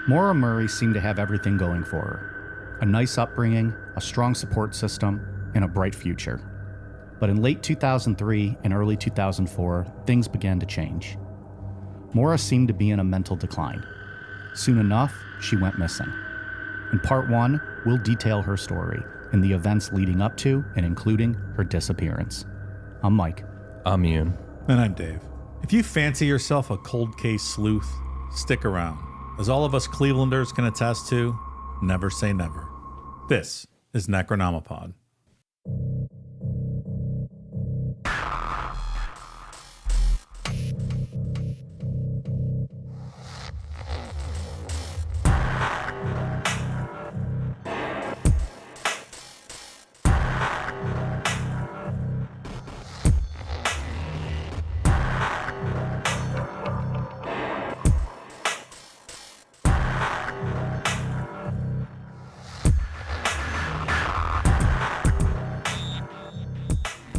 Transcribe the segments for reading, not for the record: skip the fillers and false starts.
Maura Murray seemed to have everything going for her. A nice upbringing, a strong support system, and a bright future. But in late 2003 and early 2004, things began to change. Maura seemed to be in a mental decline. Soon enough, she went missing. In part 1, we'll detail her story and the events leading up to and including her disappearance. I'm Mike. I'm Ian. And I'm Dave. If you fancy yourself a cold case sleuth, stick around. As all of us Clevelanders can attest to, never say never. This is Necronomipod.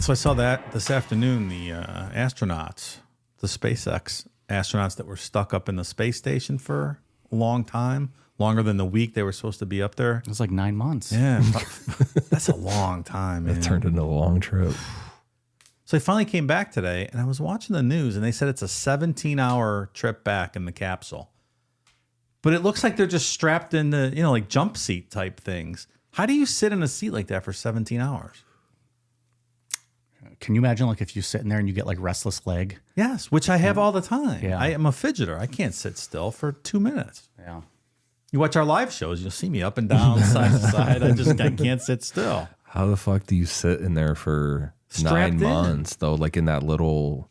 So I saw that this afternoon, the astronauts, the SpaceX astronauts that were stuck up in the space station for a long time, longer than the week they were supposed to be up there. It was like 9 months. Yeah, that's a long time, man. It turned into a long trip. So they finally came back today, and I was watching the news, and they said it's a 17-hour trip back in the capsule. But it looks like they're just strapped into, like jump seat type things. How do you sit in a seat like that for 17 hours? Can you imagine like if you're sitting there and you get like restless leg? Yes, which I have all the time. Yeah. I am a fidgeter. I can't sit still for 2 minutes. Yeah. You watch our live shows, you'll see me up and down, side to side. I can't sit still. How the fuck do you sit in there for Strapped 9 months, though? Like in that little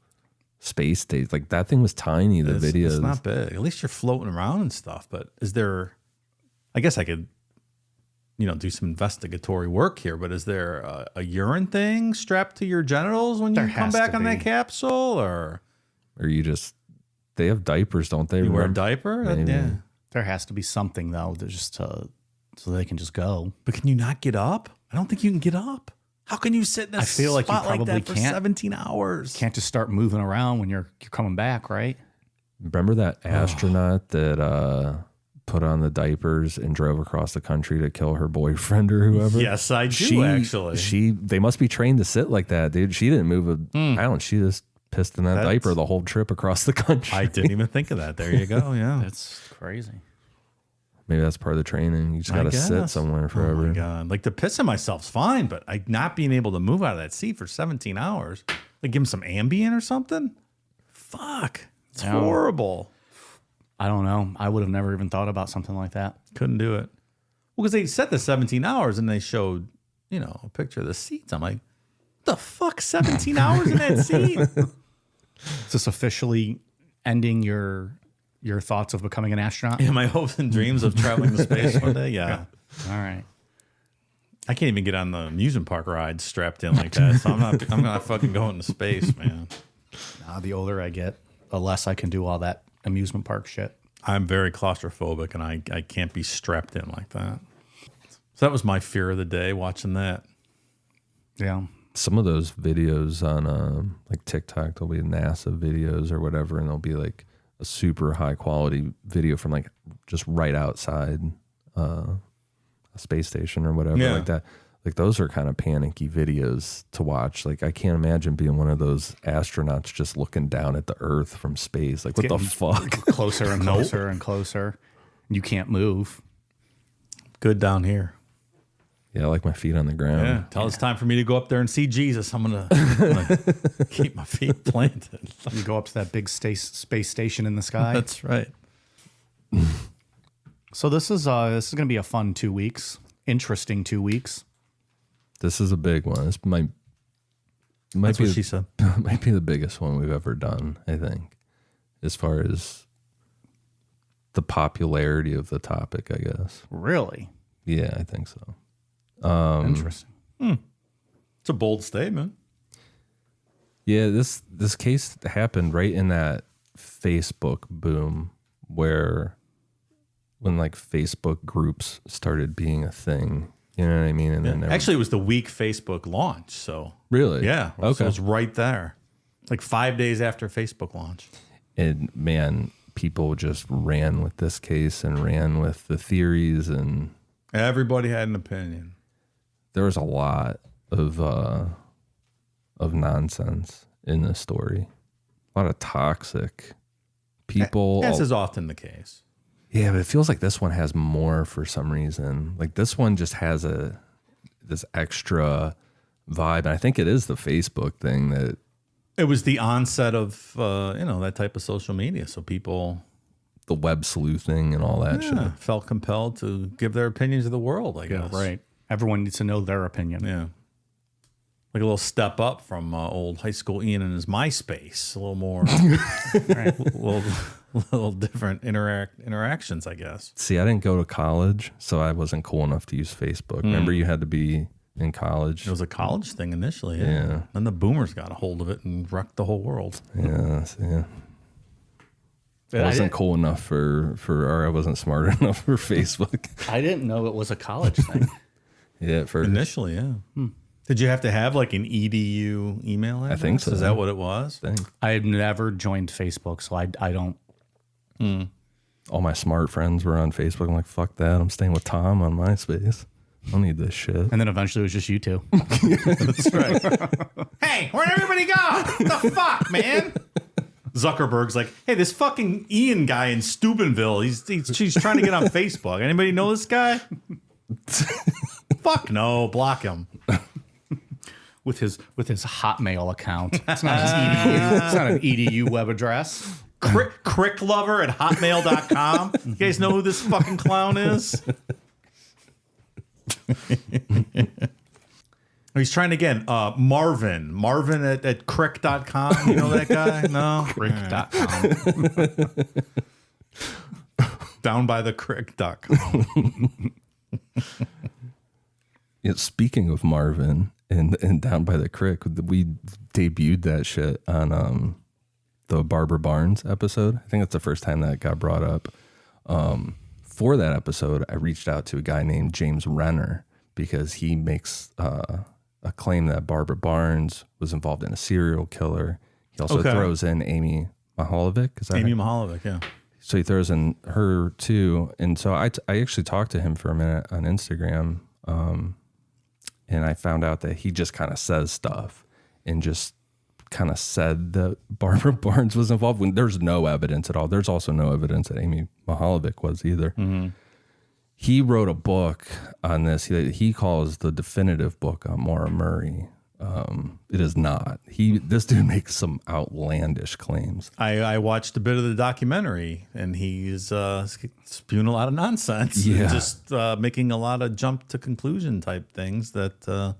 space station. Like that thing was tiny, the videos. It's not big. At least you're floating around and stuff. But is there, I guess I could, do some investigatory work here, but is there a urine thing strapped to your genitals when you come back on that capsule? Or you just, they have diapers, don't they? You wear a diaper? Yeah. There has to be something, though, so they can just go. But can you not get up? I don't think you can get up. How can you sit in a feel like you spot probably that for can't. 17 hours? Can't just start moving around when you're coming back, right? Remember that astronaut that put on the diapers and drove across the country to kill her boyfriend or whoever? Yes, I do, actually. They must be trained to sit like that, dude. She didn't move an ounce. She just pissed in that diaper the whole trip across the country. I didn't even think of that. There you go, yeah. That's crazy. Maybe that's part of the training. You just got to sit somewhere forever. Oh, my God. Like, the pissing myself's fine, but not being able to move out of that seat for 17 hours. Like, give him some Ambien or something? Fuck. It's horrible. I don't know. I would have never even thought about something like that. Couldn't do it. Well, because they set the 17 hours and they showed, a picture of the seats. I'm like, what the fuck, 17 hours in that seat? Is this officially ending your thoughts of becoming an astronaut? Yeah, my hopes and dreams of traveling to space one day. Yeah. All right. I can't even get on the amusement park rides strapped in like that. So I'm not fucking going to space, man. The older I get, the less I can do all that amusement park shit. I'm very claustrophobic, and I can't be strapped in like that. So that was my fear of the day, watching that. Yeah. Some of those videos on like TikTok, there'll be NASA videos or whatever, and there'll be like a super high quality video from like just right outside a space station or whatever like that. Like those are kind of panicky videos to watch. Like I can't imagine being one of those astronauts just looking down at the Earth from space. Like what the fuck? Closer and closer and closer. You can't move. Good down here. Yeah, I like my feet on the ground. Yeah. Till it's time for me to go up there and see Jesus. I'm gonna keep my feet planted. You go up to that big space station in the sky. That's right. So this is gonna be a fun 2 weeks. Interesting 2 weeks. This is a big one. This might That's be what she said. Might be the biggest one we've ever done, I think, as far as the popularity of the topic, I guess. Really? Yeah, I think so. Interesting. It's a bold statement. Yeah, this case happened right in that Facebook boom when like Facebook groups started being a thing. You know what I mean? And then Actually, it was the week Facebook launched. So really, yeah, okay, so it was right there, like 5 days after Facebook launch. And man, people just ran with this case and ran with the theories, and everybody had an opinion. There was a lot of nonsense in this story. A lot of toxic people. As is often the case. Yeah, but it feels like this one has more for some reason. Like this one just has this extra vibe. And I think it is the Facebook thing that it was the onset of that type of social media. So people, the web sleuthing and all that shit, felt compelled to give their opinions to the world. I guess. Right. Everyone needs to know their opinion. Yeah. Like a little step up from old high school Ian and his MySpace. A little more, right, a little different interactions, I guess. See, I didn't go to college, so I wasn't cool enough to use Facebook. Remember, you had to be in college. It was a college thing initially. Yeah. Then the boomers got a hold of it and wrecked the whole world. Yeah. I wasn't cool enough or I wasn't smart enough for Facebook. I didn't know it was a college thing. Yeah, at first. Initially, yeah. Did you have to have like an EDU email address? I think so. Is that what it was? I had never joined Facebook, so I don't. All my smart friends were on Facebook. I'm like, fuck that. I'm staying with Tom on MySpace. I don't need this shit. And then eventually it was just you two. That's right. Hey, where'd everybody go? What the fuck, man? Zuckerberg's like, hey, this fucking Ian guy in Steubenville, he's trying to get on Facebook. Anybody know this guy? Fuck no, block him. With his Hotmail account. It's not his EDU. It's not an EDU web address. Cricklover at hotmail.com. You guys know who this fucking clown is? He's trying again. Marvin at crick.com. You know that guy? No? Crick.com. Down by the crick.com. Yeah, speaking of Marvin and Down by the Crick, we debuted that shit on the Barbara Barnes episode. I think that's the first time that got brought up. For that episode, I reached out to a guy named James Renner because he makes a claim that Barbara Barnes was involved in a serial killer. He also throws in Amy Mahalovic. Is that Amy her? Mahalovic, yeah. So he throws in her too. And so I actually talked to him for a minute on Instagram. And I found out that he just kind of says stuff and just kind of said that Barbara Barnes was involved when there's no evidence at all. There's also no evidence that Amy Mahalovic was either. Mm-hmm. He wrote a book on this. He calls the definitive book on Maura Murray. It is not. This dude makes some outlandish claims. I watched a bit of the documentary, and he's spewing a lot of nonsense. Yeah. And just making a lot of jump to conclusion type things that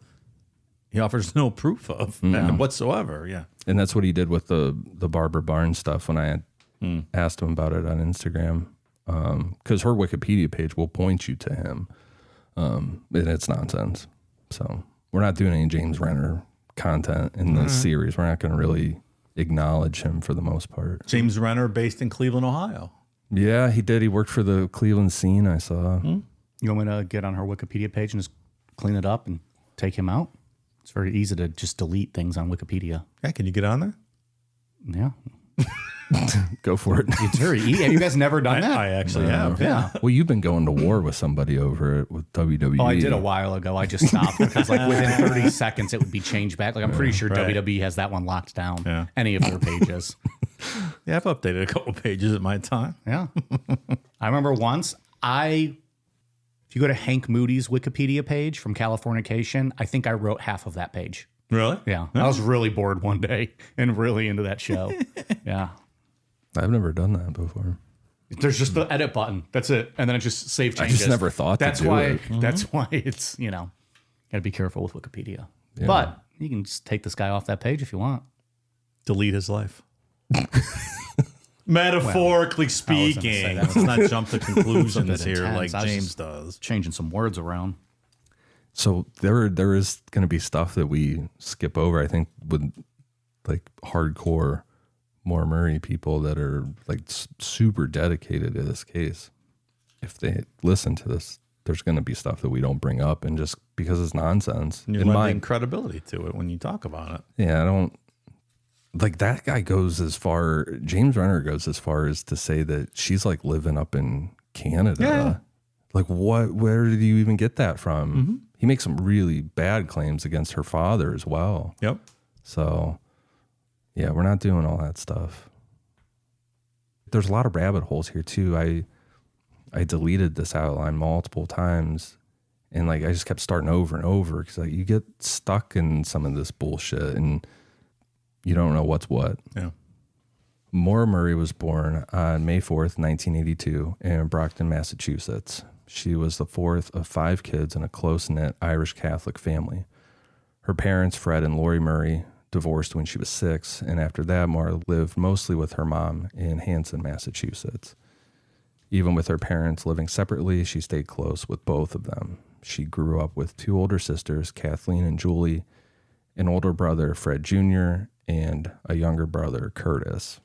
he offers no proof of whatsoever. Yeah. And that's what he did with the Barbara Barnes stuff when I had asked him about it on Instagram. Because her Wikipedia page will point you to him. And it's nonsense. So we're not doing any James Renner content in this series. We're not going to really acknowledge him for the most part. James Renner, based in Cleveland, Ohio. Yeah, he did. He worked for the Cleveland scene, I saw. You want me to get on her Wikipedia page and just clean it up and take him out? It's very easy to just delete things on Wikipedia. Yeah, can you get on there? Yeah. Go for it. It's very easy. Have you guys never done that? I actually have. Yeah. Well, you've been going to war with somebody over it with WWE. Oh, I did a while ago. I just stopped because like within 30 seconons it would be changed back. Like I'm pretty sure WWE has that one locked down. Yeah. Any of their pages. Yeah, I've updated a couple pages at my time. Yeah. I remember once if you go to Hank Moody's Wikipedia page from Californication, I think I wrote half of that page. Really? Yeah. I was really bored one day and really into that show. Yeah. I've never done that before. There's just the edit button. That's it. And then it just save changes. I just never thought that's to do why, it. That's why it's, gotta be careful with Wikipedia. Yeah. But you can just take this guy off that page if you want. Delete his life. Metaphorically speaking. Let's not jump to conclusions here like James does. Changing some words around. So there is going to be stuff that we skip over, I think, with like hardcore Maura Murray people that are like super dedicated to this case. If they listen to this, there's going to be stuff that we don't bring up, and just because it's nonsense. And you're lending credibility to it when you talk about it. Yeah, Like that guy goes as far, James Renner goes as far as to say that she's like living up in Canada. Yeah. Like where did you even get that from? He makes some really bad claims against her father as well. Yep. So yeah, we're not doing all that stuff. There's a lot of rabbit holes here too. I deleted this outline multiple times and like I just kept starting over and over because like you get stuck in some of this bullshit and you don't know what's what. Yeah. Maura Murray was born on May 4th, 1982 in Brockton, Massachusetts. She was the fourth of 5 kids in a close-knit Irish Catholic family. Her parents, Fred and Lori Murray, divorced when she was 6, and after that, Maura lived mostly with her mom in Hanson, Massachusetts. Even with her parents living separately, she stayed close with both of them. She grew up with 2 older sisters, Kathleen and Julie, an older brother, Fred Jr., and a younger brother, Curtis.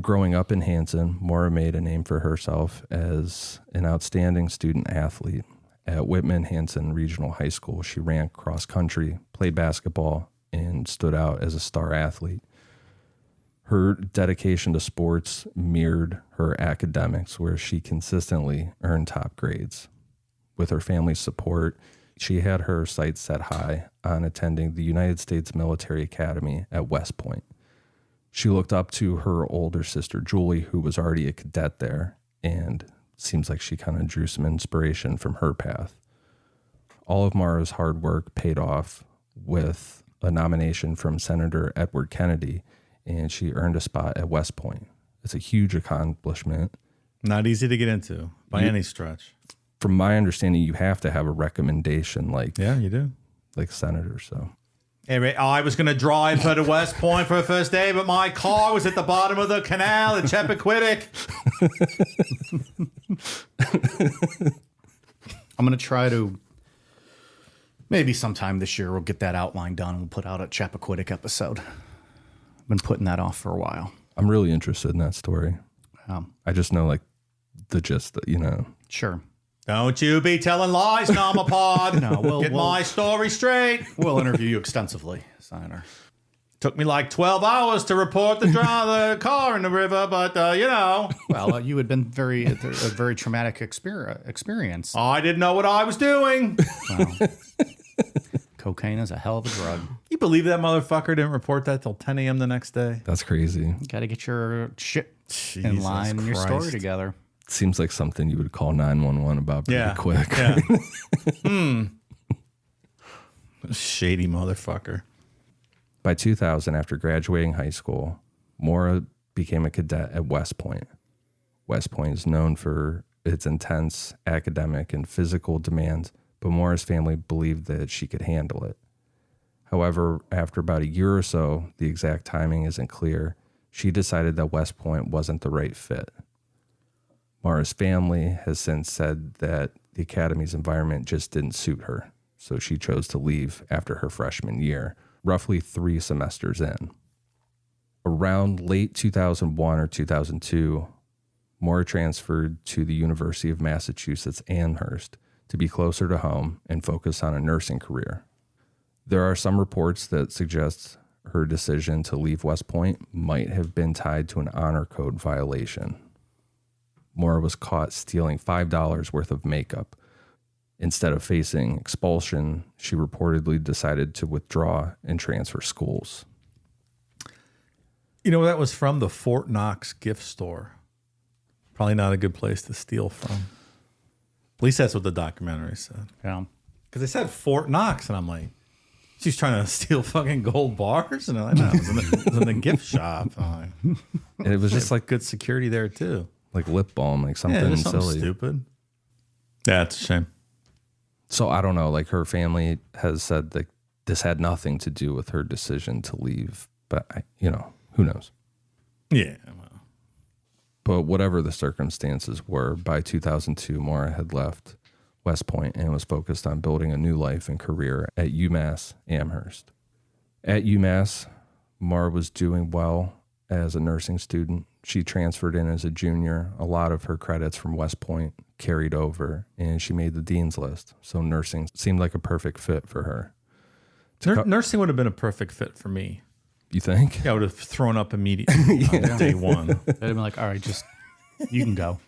Growing up in Hanson, Maura made a name for herself as an outstanding student athlete. At Whitman Hanson Regional High School, she ran cross country, played basketball, and stood out as a star athlete. Her dedication to sports mirrored her academics, where she consistently earned top grades. With her family's support, she had her sights set high on attending the United States Military Academy at West Point. She looked up to her older sister, Julie, who was already a cadet there, and seems like she kind of drew some inspiration from her path. All of Maura's hard work paid off with a nomination from Senator Edward Kennedy, and she earned a spot at West Point. It's a huge accomplishment. Not easy to get into by any stretch. From my understanding, you have to have a recommendation like You do. like senator. So Hey, Ray, I was going to drive her to West Point for her first day, but my car was at the bottom of the canal at Chappaquiddick. I'm going to try to, maybe sometime this year, we'll get that outline done and we'll put out a Chappaquiddick episode. I've been putting that off for a while. I'm really interested in that story. Um, I just know like the gist, Sure. Don't you be telling lies, Namapod. No, Get my story straight. We'll interview you extensively, Senator. Took me like 12 hours to report the car in the river, but, Well, you had been a very traumatic experience. I didn't know what I was doing. Well, cocaine is a hell of a drug. You believe that motherfucker didn't report that till 10 a.m. the next day? That's crazy. You got to get your shit in line and your story Christ. together. Seems like something you would call 911 about pretty quick. Yeah. Shady motherfucker. By 2000, after graduating high school, Maura became a cadet at West Point. West Point is known for its intense academic and physical demands, but Maura's family believed that she could handle it. However, after about a year or so, the exact timing isn't clear, she decided that West Point wasn't the right fit. Maura's family has since said that the academy's environment just didn't suit her, so she chose to leave after her freshman year, roughly 3 semesters in. Around late 2001 or 2002, Maura transferred to the University of Massachusetts Amherst to be closer to home and focus on a nursing career. There are some reports that suggest her decision to leave West Point might have been tied to an honor code violation. Maura was caught stealing $5 worth of makeup. Instead of facing expulsion, she reportedly decided to withdraw and transfer schools. You know, that was from the Fort Knox gift store. Probably not a good place to steal from. At least that's what the documentary said. Yeah. Because they said Fort Knox, and I'm like, she's trying to steal fucking gold bars? And I know, it was in the gift shop. I'm like, And it was just like good security there, too. like lip balm, like something Just something silly. stupid. Yeah, it's a shame. So I don't know, like her family has said that this had nothing to do with her decision to leave, but who knows? Yeah. Well. But whatever the circumstances were, by 2002, Maura had left West Point and was focused on building a new life and career at UMass Amherst. At UMass, Maura was doing well as a nursing student. She transferred in as a junior. A lot of her credits from West Point carried over, and she made the dean's list. So nursing seemed like a perfect fit for her. Nursing would have been a perfect fit for me. You think? Yeah, I would have thrown up immediately on day one. They'd have been like, all right, just, you can go.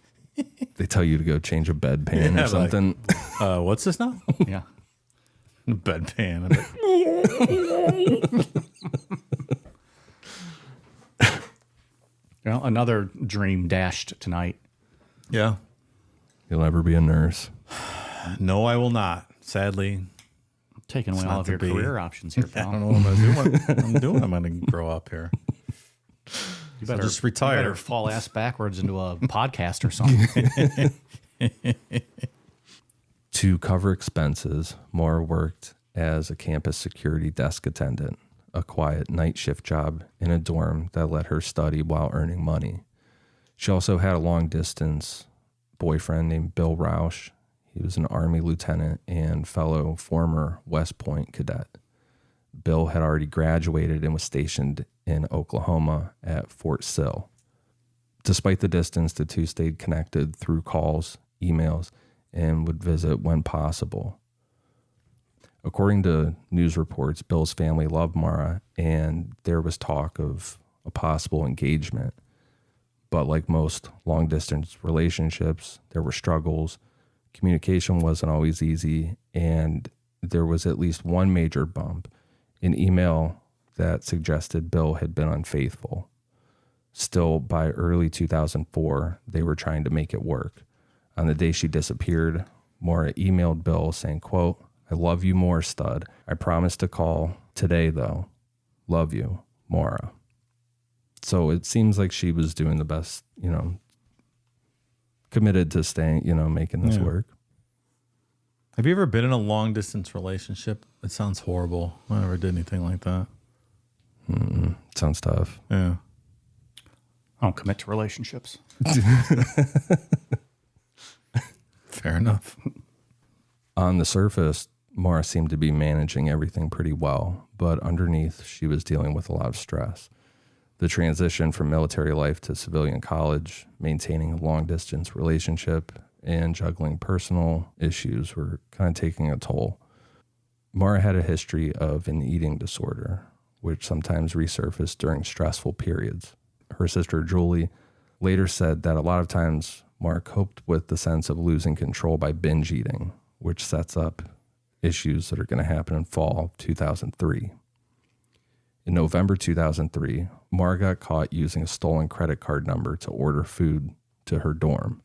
They tell you to go change a bedpan or something. Like, what's this now? Yeah. Bedpan. You know, another dream dashed tonight. Yeah. You'll never be a nurse. No, I will not. Sadly. Taking away It's all not of to your be. career options here, I pal. don't know what I'm doing. I'm going to grow up here. You better just retire. You better fall ass backwards into a podcast or something. To cover expenses, Maura worked as a campus security desk attendant, a quiet night shift job in a dorm that let her study while earning money. She also had a long-distance boyfriend named Bill Roush. He was an Army lieutenant and fellow former West Point cadet. Bill had already graduated and was stationed in Oklahoma at Fort Sill. Despite the distance, the two stayed connected through calls, emails, and would visit when possible. According to news reports, Bill's family loved Maura, and there was talk of a possible engagement. But like most long-distance relationships, there were struggles. Communication wasn't always easy, and there was at least one major bump, an email that suggested Bill had been unfaithful. Still, by early 2004, they were trying to make it work. On the day she disappeared, Maura emailed Bill saying, quote, "I love you more, stud. I promise to call today, though. Love you, Maura." So it seems like she was doing the best, committed to staying, making this work. Have you ever been in a long distance relationship? It sounds horrible. I never did anything like that. Sounds tough. Yeah. I don't commit to relationships. Fair enough. On the surface, Maura seemed to be managing everything pretty well, but underneath, she was dealing with a lot of stress. The transition from military life to civilian college, maintaining a long-distance relationship, and juggling personal issues were kind of taking a toll. Maura had a history of an eating disorder, which sometimes resurfaced during stressful periods. Her sister, Julie, later said that a lot of times Maura coped with the sense of losing control by binge eating, which sets up issues that are going to happen in fall of 2003. In November 2003, Maura got caught using a stolen credit card number to order food to her dorm.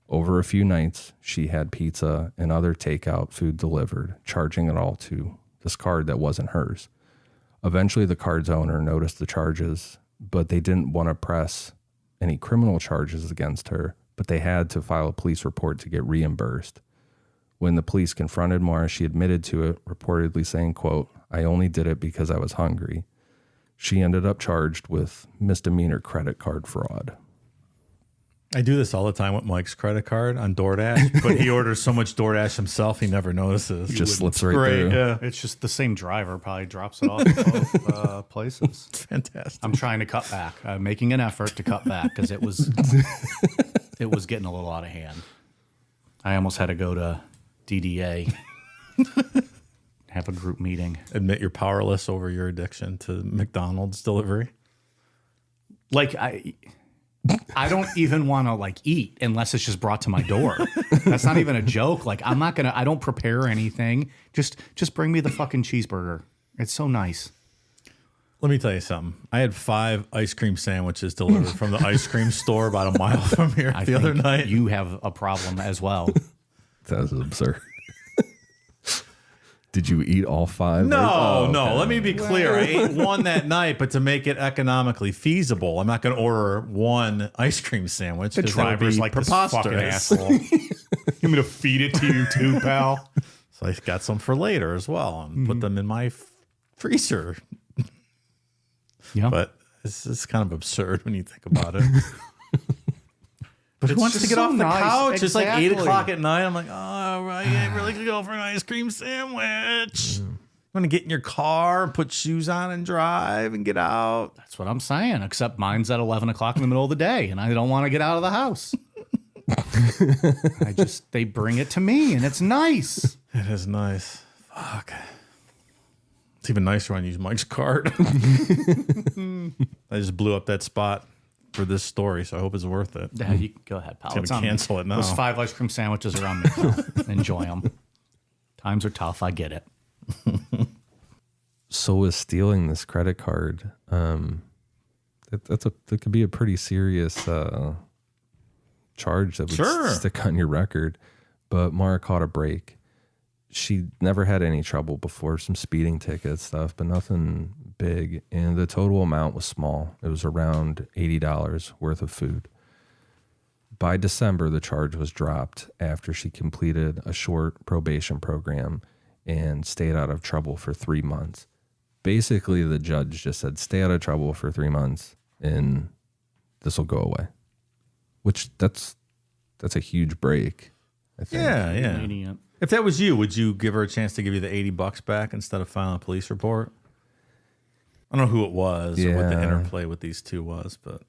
Over a few nights, she had pizza and other takeout food delivered, charging it all to this card that wasn't hers. Eventually, the card's owner noticed the charges, but they didn't want to press any criminal charges against her, but they had to file a police report to get reimbursed. When the police confronted Maura, she admitted to it, reportedly saying, quote, "I only did it because I was hungry." She ended up charged with misdemeanor credit card fraud. I do this all the time with Mike's credit card on DoorDash, but he orders so much DoorDash himself, he never notices. Just slips right Great, through. yeah. It's just the same driver probably drops it off at both places. It's fantastic. I'm trying to cut back. I'm making an effort to cut back because it was getting a little out of hand. I almost had to go to DDA, have a group meeting. Admit you're powerless over your addiction to McDonald's delivery. Like I don't even want to eat unless it's just brought to my door. That's not even a joke. I don't prepare anything. Just bring me the fucking cheeseburger. It's so nice. Let me tell you something. I had 5 ice cream sandwiches delivered from the ice cream store about a mile from here the other night. You have a problem as well. That was absurd. Did you eat all 5? No, no. Okay. Let me be clear. I ate one that night, but to make it economically feasible, I'm not going to order one ice cream sandwich. The 'cause that would driver's be like this fucking preposterous. asshole. You want me to feed it to you too, pal? So I got some for later as well and put them in my freezer. Yeah. But it's kind of absurd when you think about it. But who It's wants to just get so off the nice. couch? It's like 8 Exactly. o'clock at night. I'm like, oh, right, I really could go for an ice cream sandwich. You want to get in your car, put shoes on and drive and get out. That's what I'm saying, except mine's at 11 o'clock in the middle of the day, and I don't want to get out of the house. They bring it to me, and it's nice. It is nice. Fuck. It's even nicer when I use Mike's card. I just blew up that spot for this story, so I hope it's worth it. Yeah, you go ahead, pal. It's gonna cancel it now. Those 5 ice cream sandwiches are on me. Pal. Enjoy them. Times are tough. I get it. So with stealing this credit card, that could be a pretty serious charge that would stick on your record. But Maura caught a break. She never had any trouble before, some speeding ticket stuff, but nothing big. And the total amount was small. It was around $80 worth of food. By December, the charge was dropped after she completed a short probation program and stayed out of trouble for 3 months. Basically, the judge just said, stay out of trouble for 3 months and this will go away. Which that's a huge break, I think. Yeah. Idiot. If that was you, would you give her a chance to give you the $80 back instead of filing a police report? I don't know who it was or what the interplay with these two was, but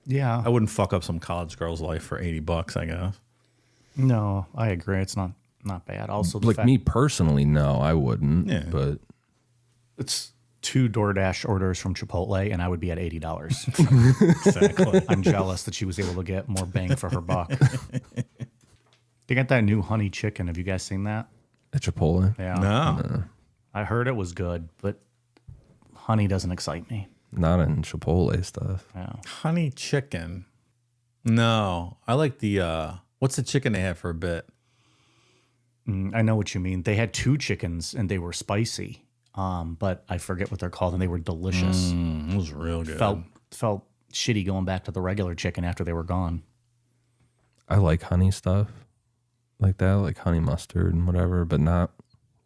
Yeah. I wouldn't fuck up some college girl's life for $80, I guess. No, I agree. It's not bad. Also, the Like fact me personally, no, I wouldn't. Yeah. But it's 2 DoorDash orders from Chipotle, and I would be at $80. Exactly. I'm jealous that she was able to get more bang for her buck. They got that new honey chicken. Have you guys seen that? at Chipotle, Yeah. No. I heard it was good, but honey doesn't excite me. not in Chipotle stuff. Yeah. Honey chicken. No. I like the, what's the chicken they had for a bit? I know what you mean. They had 2 chickens, and they were spicy, but I forget what they're called, and they were delicious. It was real good. Felt shitty going back to the regular chicken after they were gone. I like honey stuff like that, like honey mustard and whatever, but not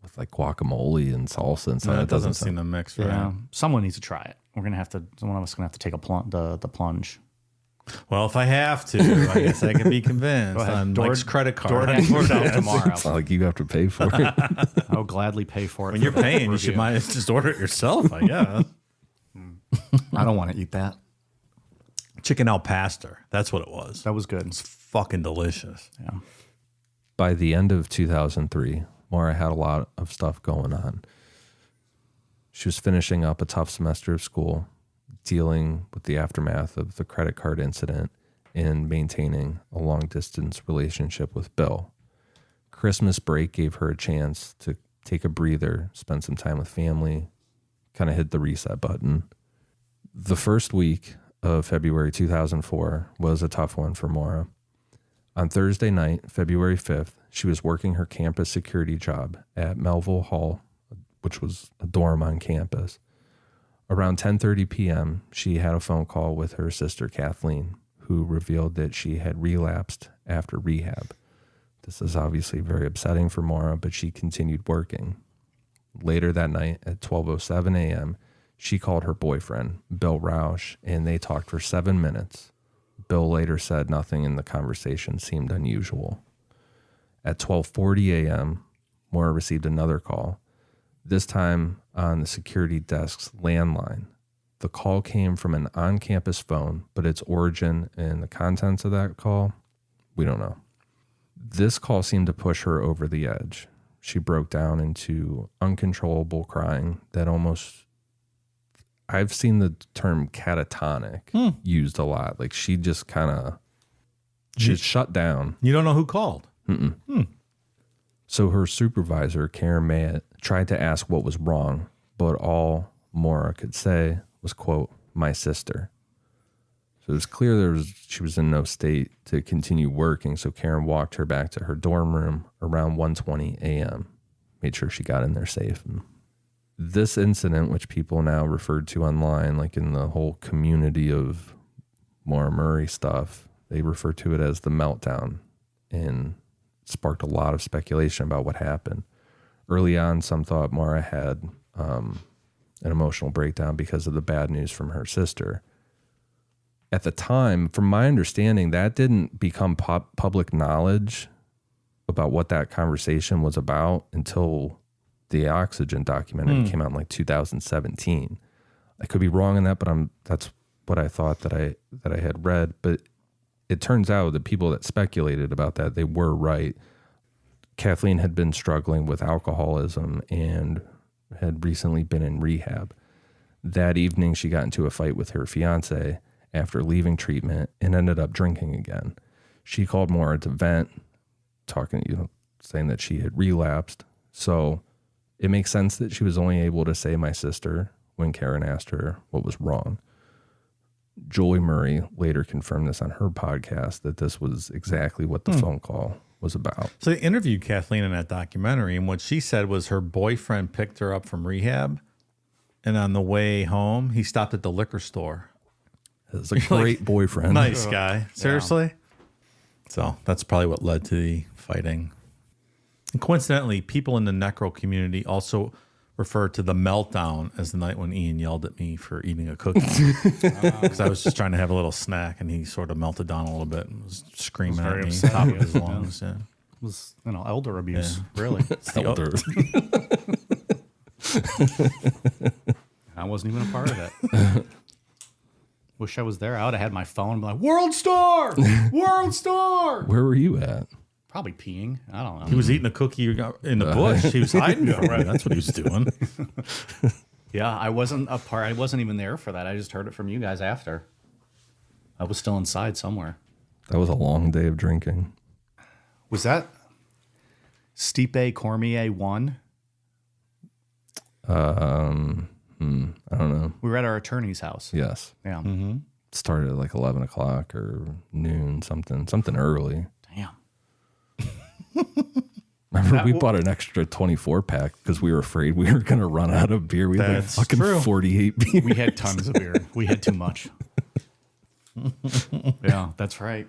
with like guacamole and salsa and stuff. No, That it doesn't sound- seem to mix right. Yeah. Someone needs to try it. One of us gonna have to take the plunge. Well, if I have to, I guess I can be convinced on Mike's credit card. DoorDash yourself tomorrow. It's not like you have to pay for it. I'll gladly pay for it. When for you're the paying, you should review. just order it yourself, I guess. I don't want to eat that. Chicken al pastor. That's what it was. That was good. It's fucking delicious. Yeah. By the end of 2003, Maura had a lot of stuff going on. She was finishing up a tough semester of school, dealing with the aftermath of the credit card incident, and maintaining a long-distance relationship with Bill. Christmas break gave her a chance to take a breather, spend some time with family, kind of hit the reset button. The first week of February 2004 was a tough one for Maura. On Thursday night, February 5th, she was working her campus security job at Melville Hall, which was a dorm on campus. Around 10:30 p.m., she had a phone call with her sister Kathleen, who revealed that she had relapsed after rehab. This is obviously very upsetting for Maura, but she continued working. Later that night at 12:07 a.m., she called her boyfriend, Bill Rausch, and they talked for 7 minutes. Bill later said nothing in the conversation seemed unusual. At 12:40 a.m., Maura received another call, this time on the security desk's landline. The call came from an on-campus phone, but its origin and the contents of that call, we don't know. This call seemed to push her over the edge. She broke down into uncontrollable crying that almost... I've seen the term catatonic used a lot. Like she just kind of just shut down. You don't know who called? So her supervisor, Karen Matt, tried to ask what was wrong, but all Maura could say was, quote, my sister. So it was clear she was in no state to continue working, so Karen walked her back to her dorm room around 1:20 a.m., made sure she got in there safe. And this incident, which people now referred to online, like in the whole community of Maura Murray stuff, they refer to it as the meltdown, and sparked a lot of speculation about what happened. Early on, some thought Maura had an emotional breakdown because of the bad news from her sister. At the time, from my understanding, that didn't become public knowledge about what that conversation was about until the Oxygen documentary came out in like 2017. I could be wrong in that, but that's what I thought that I had read. But it turns out the people that speculated about that, they were right. Kathleen had been struggling with alcoholism and had recently been in rehab. That evening, she got into a fight with her fiance after leaving treatment and ended up drinking again. She called Maura to vent, saying that she had relapsed. So it makes sense that she was only able to say my sister when Karen asked her what was wrong. Julie Murray later confirmed this on her podcast, that this was exactly what the phone call was about. So they interviewed Kathleen in that documentary, and what she said was her boyfriend picked her up from rehab, and on the way home, he stopped at the liquor store. It's a great boyfriend. Nice guy. Seriously? So that's probably what led to the fighting. And coincidentally, people in the necro community also refer to the meltdown as the night when Ian yelled at me for eating a cookie. Because I was just trying to have a little snack, and he sort of melted down a little bit and was screaming at me, top of his lungs. Yeah. It was, elder abuse, really. Elder. I wasn't even a part of it. Wish I was there. I would have had my phone and be like, World Star! World Star! Where were you at? Probably peeing. I don't know. He was eating a cookie in the bush. He was hiding from it. That's what he was doing. Yeah, I wasn't a part. I wasn't even there for that. I just heard it from you guys after. I was still inside somewhere. That was a long day of drinking. Was that Stipe Cormier 1? I don't know. We were at our attorney's house. Yes. Yeah. Mm-hmm. Started at like 11 o'clock or noon, something early. Damn. Remember, we bought an extra 24 pack because we were afraid we were going to run out of beer. We had like That's fucking true. 48 beers. We had tons of beer. We had too much. Yeah, that's right.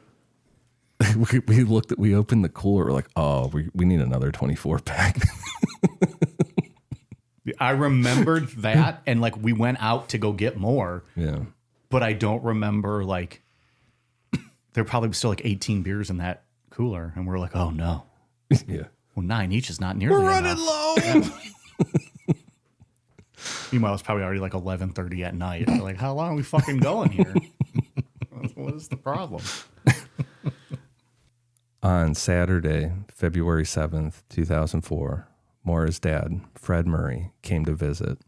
we opened the cooler. We're like, oh, we need another 24 pack. I remembered that, and like we went out to go get more. Yeah. But I don't remember, like, there probably was still like 18 beers in that cooler, and we're like, oh no. Yeah. Well, 9 each is not nearly enough. low. Yeah. Meanwhile, it's probably already like 11:30 at night. We're like, how long are we fucking going here? What is the problem? On Saturday, February 7th, 2004, Maura's dad, Fred Murray, came to visit.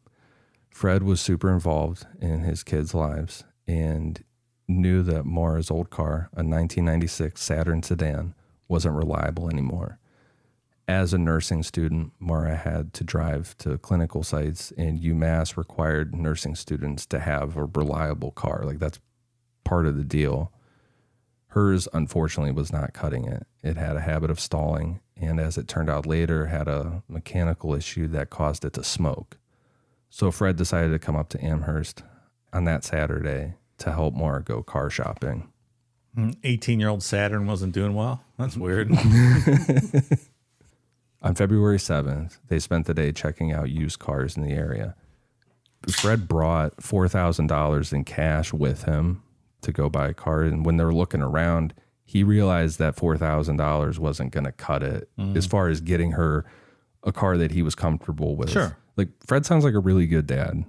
Fred was super involved in his kids' lives and knew that Maura's old car, a 1996 Saturn sedan, wasn't reliable anymore. As a nursing student, Maura had to drive to clinical sites, and UMass required nursing students to have a reliable car. Like, that's part of the deal. Hers, unfortunately, was not cutting it. It had a habit of stalling, and as it turned out later, had a mechanical issue that caused it to smoke. So Fred decided to come up to Amherst on that Saturday to help Maura go car shopping. 18-year-old Saturn wasn't doing well. That's weird. On February 7th, they spent the day checking out used cars in the area. Fred brought $4,000 in cash with him to go buy a car. And when they were looking around, he realized that $4,000 wasn't going to cut it as far as getting her a car that he was comfortable with. Sure. Like, Fred sounds like a really good dad.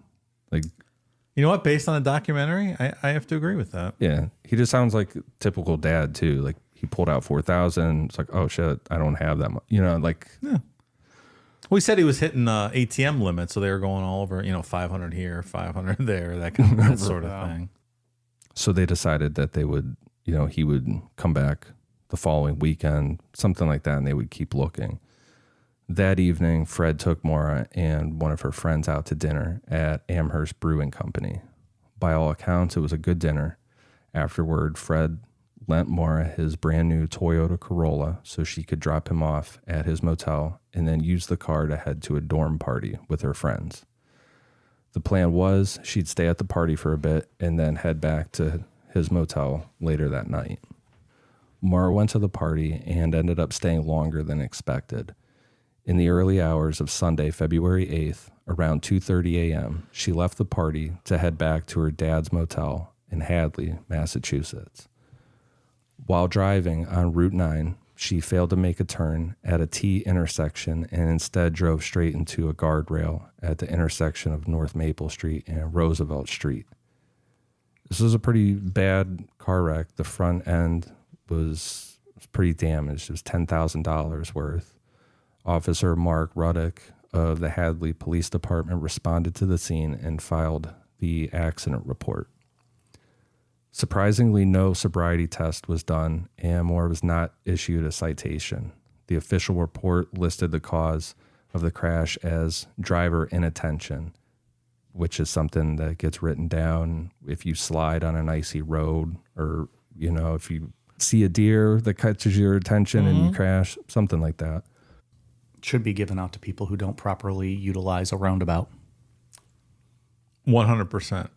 Like, You know what? Based on the documentary, I have to agree with that. yeah, he just sounds like a typical dad too. Like, he pulled out 4,000. It's like, oh shit, I don't have that much. You know, like, Yeah. Well, he said he was hitting ATM limit, so they were going all over, 500 here, 500 there, that sort of thing. so they decided that they would, he would come back the following weekend, something like that, and they would keep looking. That evening, Fred took Maura and one of her friends out to dinner at Amherst Brewing Company. By all accounts, it was a good dinner. Afterward, Fred lent Maura his brand new Toyota Corolla so she could drop him off at his motel and then use the car to head to a dorm party with her friends. The plan was she'd stay at the party for a bit and then head back to his motel later that night. Maura went to the party and ended up staying longer than expected. In the early hours of Sunday, February 8th, around 2:30 a.m., she left the party to head back to her dad's motel in Hadley, Massachusetts. While driving on Route 9, she failed to make a turn at a T intersection and instead drove straight into a guardrail at the intersection of North Maple Street and Roosevelt Street. This was a pretty bad car wreck. The front end was pretty damaged. It was $10,000 worth. Officer Mark Ruddick of the Hadley Police Department responded to the scene and filed the accident report. Surprisingly, no sobriety test was done, and Maura was not issued a citation. The official report listed the cause of the crash as driver inattention, which is something that gets written down if you slide on an icy road, or, you know, if you see a deer that catches your attention and you crash, something like that. Should be given out to people who don't properly utilize a roundabout. 100%.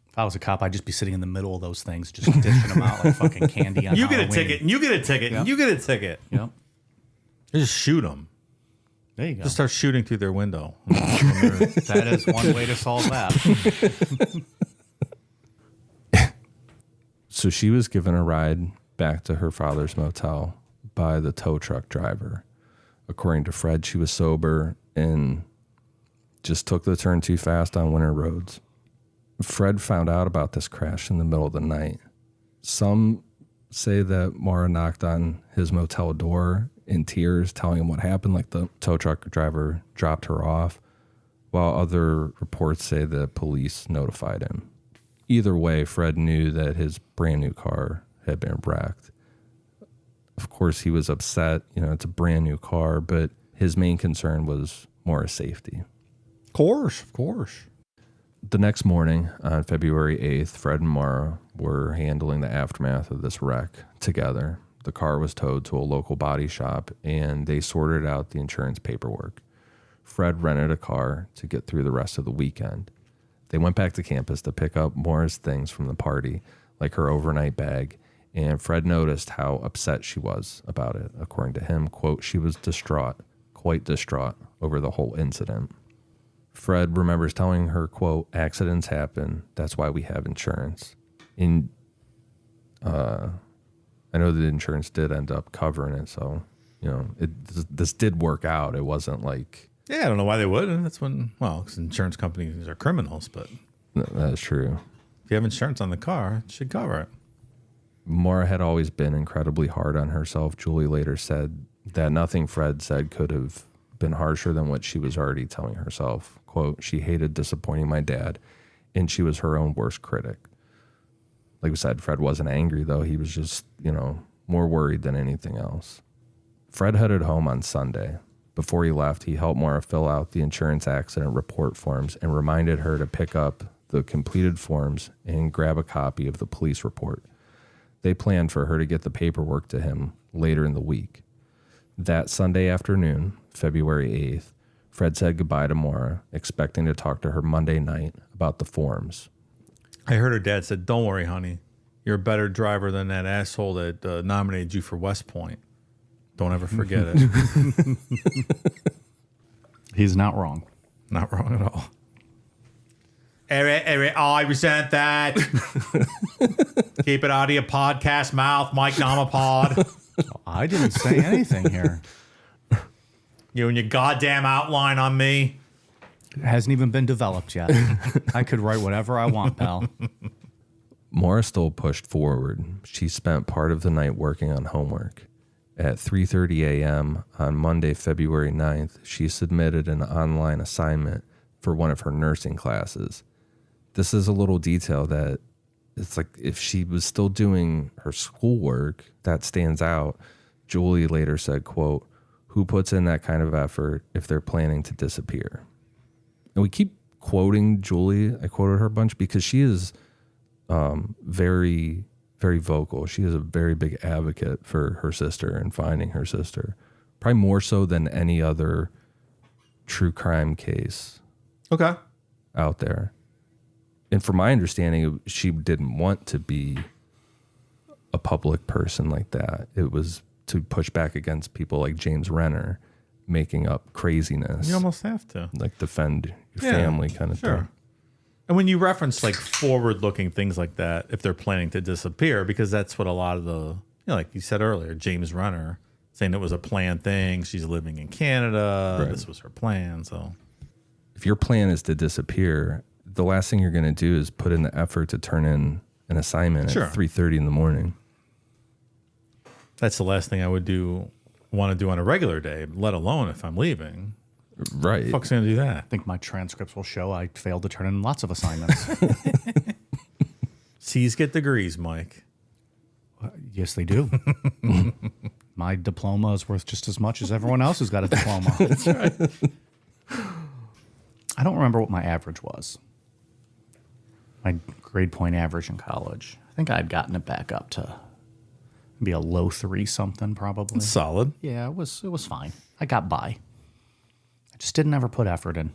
If I was a cop, I'd just be sitting in the middle of those things, just dishing them out like fucking candy on You get Halloween. a ticket, and you get a ticket, and you get a ticket. Yep. Just shoot them. There you go. Just start shooting through their window. That is one way to solve that. So she was given a ride back to her father's motel by the tow truck driver. According to Fred, she was sober and just took the turn too fast on winter roads. Fred found out about this crash in the middle of the night. Some say that Maura knocked on his motel door in tears, telling him what happened, like the tow truck driver dropped her off, while other reports say the police notified him. Either way, Fred knew that his brand new car had been wrecked. Of course, he was upset. You know, it's a brand new car, but his main concern was Maura's safety. Of course. The next morning, on February 8th, Fred and Maura were handling the aftermath of this wreck together. The car was towed to a local body shop, and they sorted out the insurance paperwork. Fred rented a car to get through the rest of the weekend. They went back to campus to pick up Maura's things from the party, like her overnight bag, and Fred noticed how upset she was about it. According to him, quote, she was distraught, quite distraught over the whole incident. Fred remembers telling her, quote, accidents happen. That's why we have insurance. I know the insurance did end up covering it. So, you know, this did work out. It wasn't like. Yeah, I don't know why they would. And that's when, well, because insurance companies are criminals, but That's true. if you have insurance on the car, it should cover it. Maura had always been incredibly hard on herself. Julie later said that nothing Fred said could have been harsher than what she was already telling herself. Quote, she hated disappointing my dad, and she was her own worst critic. Like we said, Fred wasn't angry, though. He was just, you know, more worried than anything else. Fred headed home on Sunday. Before he left, he helped Maura fill out the insurance accident report forms and reminded her to pick up the completed forms and grab a copy of the police report. They planned for her to get the paperwork to him later in the week. That Sunday afternoon, February 8th, Fred said goodbye to Maura, expecting to talk to her Monday night about the forms. I heard her dad said, don't worry, honey. You're a better driver than that asshole that nominated you for West Point. Don't ever forget it. He's not wrong. Not wrong at all. Eric, I resent that. Keep it out of your podcast mouth, Mike Namapod. I didn't say anything here. You and your goddamn outline on me. It hasn't even been developed yet. I could write whatever I want, pal. Maura still pushed forward. She spent part of the night working on homework. At 3:30 a.m. on Monday, February 9th, she submitted an online assignment for one of her nursing classes. This is a little detail that it's like if she was still doing her schoolwork, that stands out. Julie later said, quote, who puts in that kind of effort if they're planning to disappear? And we keep quoting Julie. I quoted her a bunch because she is very, very vocal. She is a very big advocate for her sister and finding her sister, probably more so than any other true crime case Okay. out there. And from my understanding, she didn't want to be a public person like that. It was to push back against people like James Renner making up craziness. You almost have to. Like defend your family kind of thing. And when you reference like forward-looking things like that, if they're planning to disappear, because that's what a lot of the, you know, like you said earlier, James Renner saying it was a planned thing. She's living in Canada. Right. This was her plan. So If your plan is to disappear, the last thing you're going to do is put in the effort to turn in an assignment at 3:30 in the morning. that's the last thing I would want to do on a regular day, let alone if I'm leaving. Right. The fuck's going to do that? I think my transcripts will show I failed to turn in lots of assignments. C's get degrees, Mike. Yes, they do. My diploma is worth just as much as everyone else who's got a diploma. That's right. I don't remember what my average was. My grade point average in college. I think I'd gotten it back up to maybe a low 3 something, probably. It's solid. Yeah, it was fine. I got by. I just didn't ever put effort in.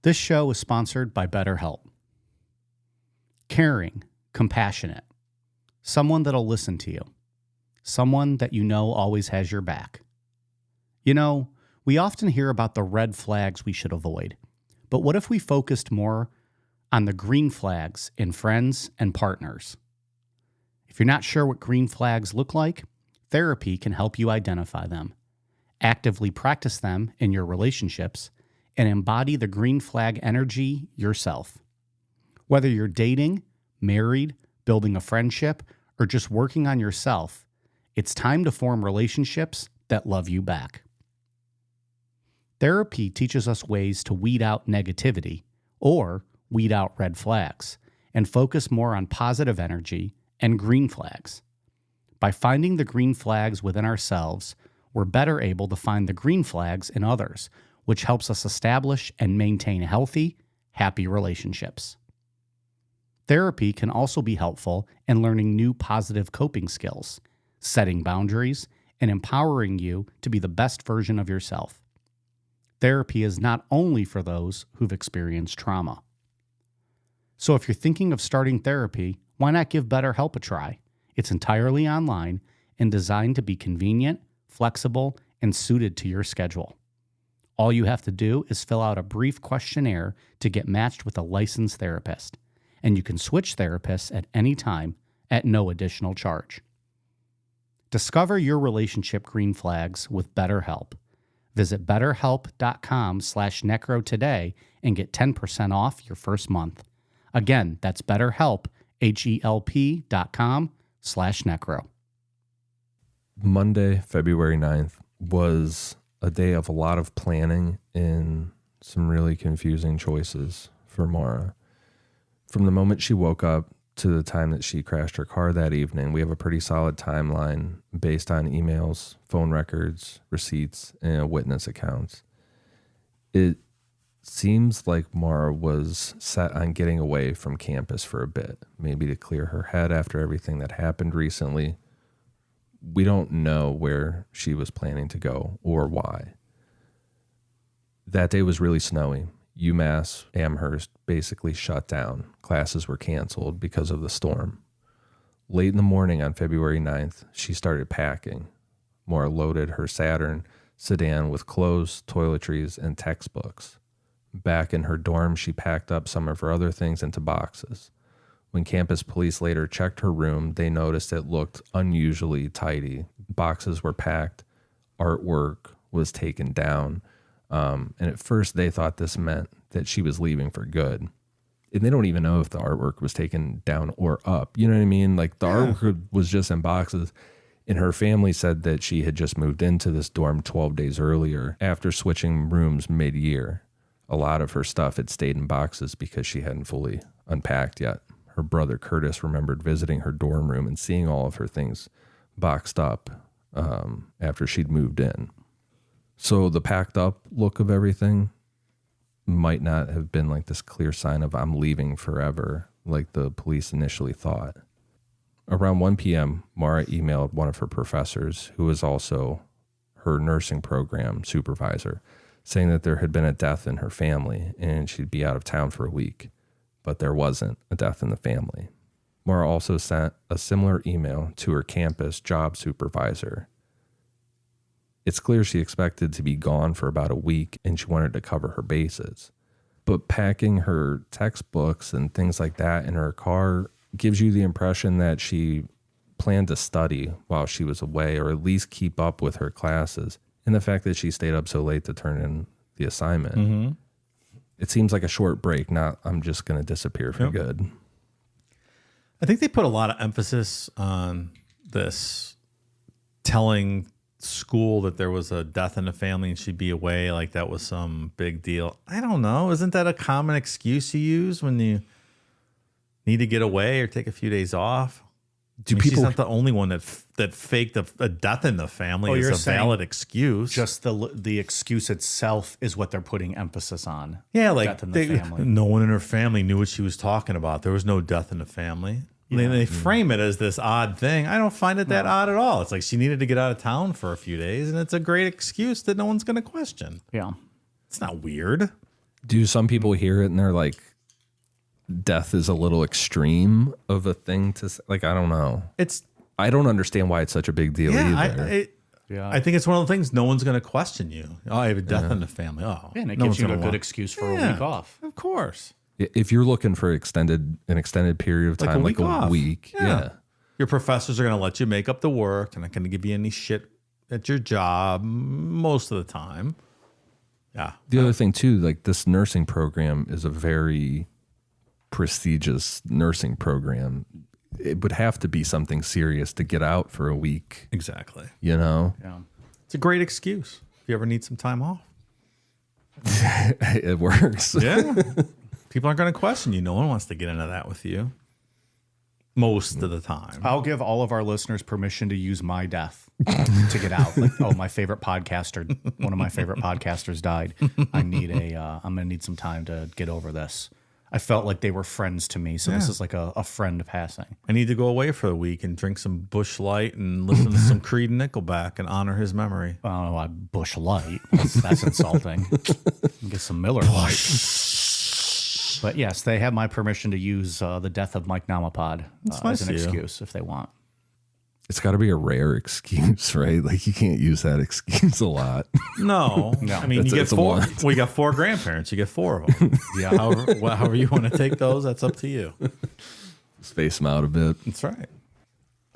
This show is sponsored by BetterHelp. Caring, compassionate, someone that'll listen to you, someone that you know always has your back. You know, we often hear about the red flags we should avoid, but what if we focused more on the green flags in friends and partners? If you're not sure what green flags look like, therapy can help you identify them, actively practice them in your relationships, and embody the green flag energy yourself. Whether you're dating, married, building a friendship, or just working on yourself, it's time to form relationships that love you back. Therapy teaches us ways to weed out negativity or weed out red flags and focus more on positive energy and green flags. By finding the green flags within ourselves, we're better able to find the green flags in others, which helps us establish and maintain healthy, happy relationships. Therapy can also be helpful in learning new positive coping skills, setting boundaries, and empowering you to be the best version of yourself. Therapy is not only for those who've experienced trauma. So if you're thinking of starting therapy, why not give BetterHelp a try? It's entirely online and designed to be convenient, flexible, and suited to your schedule. All you have to do is fill out a brief questionnaire to get matched with a licensed therapist, and you can switch therapists at any time at no additional charge. Discover your relationship green flags with BetterHelp. Visit betterhelp.com/necro today and get 10% off your first month. Again, that's BetterHelp, HELP.com/necro. Monday, February 9th was a day of a lot of planning and some really confusing choices for Maura. From the moment she woke up to the time that she crashed her car that evening, we have a pretty solid timeline based on emails, phone records, receipts, and witness accounts. It seems like Maura was set on getting away from campus for a bit, maybe to clear her head after everything that happened recently. We don't know where she was planning to go or why. That day was really snowy. UMass Amherst basically shut down. Classes were canceled because of the storm. Late in the morning on February 9th, she started packing. Maura loaded her Saturn sedan with clothes, toiletries, and textbooks. Back in her dorm, she packed up some of her other things into boxes. When campus police later checked her room, they noticed it looked unusually tidy. Boxes were packed, artwork was taken down, and at first they thought this meant that she was leaving for good. And they don't even know if the artwork was taken down or up. You know what I mean? Like the artwork was just in boxes. And her family said that she had just moved into this dorm 12 days earlier after switching rooms mid-year. A lot of her stuff had stayed in boxes because she hadn't fully unpacked yet. Her brother Curtis remembered visiting her dorm room and seeing all of her things boxed up after she'd moved in. So the packed up look of everything might not have been like this clear sign of I'm leaving forever, like the police initially thought. Around 1 p.m., Maura emailed one of her professors, who was also her nursing program supervisor, saying that there had been a death in her family and she'd be out of town for a week. But there wasn't a death in the family. Maura also sent a similar email to her campus job supervisor. It's clear she expected to be gone for about a week and she wanted to cover her bases. But packing her textbooks and things like that in her car gives you the impression that she planned to study while she was away, or at least keep up with her classes. And the fact that she stayed up so late to turn in the assignment. Mm-hmm. It seems like a short break, not I'm just going to disappear for good. I think they put a lot of emphasis on this telling school that there was a death in the family and she'd be away, like that was some big deal. I don't know. Isn't that a common excuse you use when you need to get away or take a few days off? She's not the only one that faked a death in the family. Is a valid excuse. Just the excuse itself is what they're putting emphasis on. Yeah, like death in the family. No one in her family knew what she was talking about. There was no death in the family. Yeah. They frame it as this odd thing. I don't find it that odd at all. It's like she needed to get out of town for a few days, and it's a great excuse that no one's going to question. Yeah. It's not weird. Do some people hear it and they're like, death is a little extreme of a thing to say? Like, I don't know. I don't understand why it's such a big deal either. I think it's one of the things no one's going to question you. Oh, I have a death in the family. Oh, and it gives you a good excuse for a week off. Of course. If you're looking for an extended period of time, like a week, yeah. Your professors are going to let you make up the work. They're not going to give you any shit at your job most of the time. Yeah. The other thing too, like this nursing program is a very prestigious nursing program. It would have to be something serious to get out for a week. Exactly. You know? Yeah. It's a great excuse if you ever need some time off. It works. Yeah. People aren't going to question you. No one wants to get into that with you most of the time. I'll give all of our listeners permission to use my death to get out. Like, my favorite podcaster, one of my favorite podcasters died. I'm going to need some time to get over this. I felt like they were friends to me, so this is like a friend passing. I need to go away for a week and drink some Busch Light and listen to some Creed and Nickelback and honor his memory. Oh, Busch Light. That's insulting. Get some Miller Lite. But yes, they have my permission to use the death of Mike Namapod as an excuse if they want. It's got to be a rare excuse, right? Like you can't use that excuse a lot. No. I mean, you get four. We got 4 grandparents. You get 4 of them. Yeah. However you want to take those, that's up to you. Space them out a bit. That's right.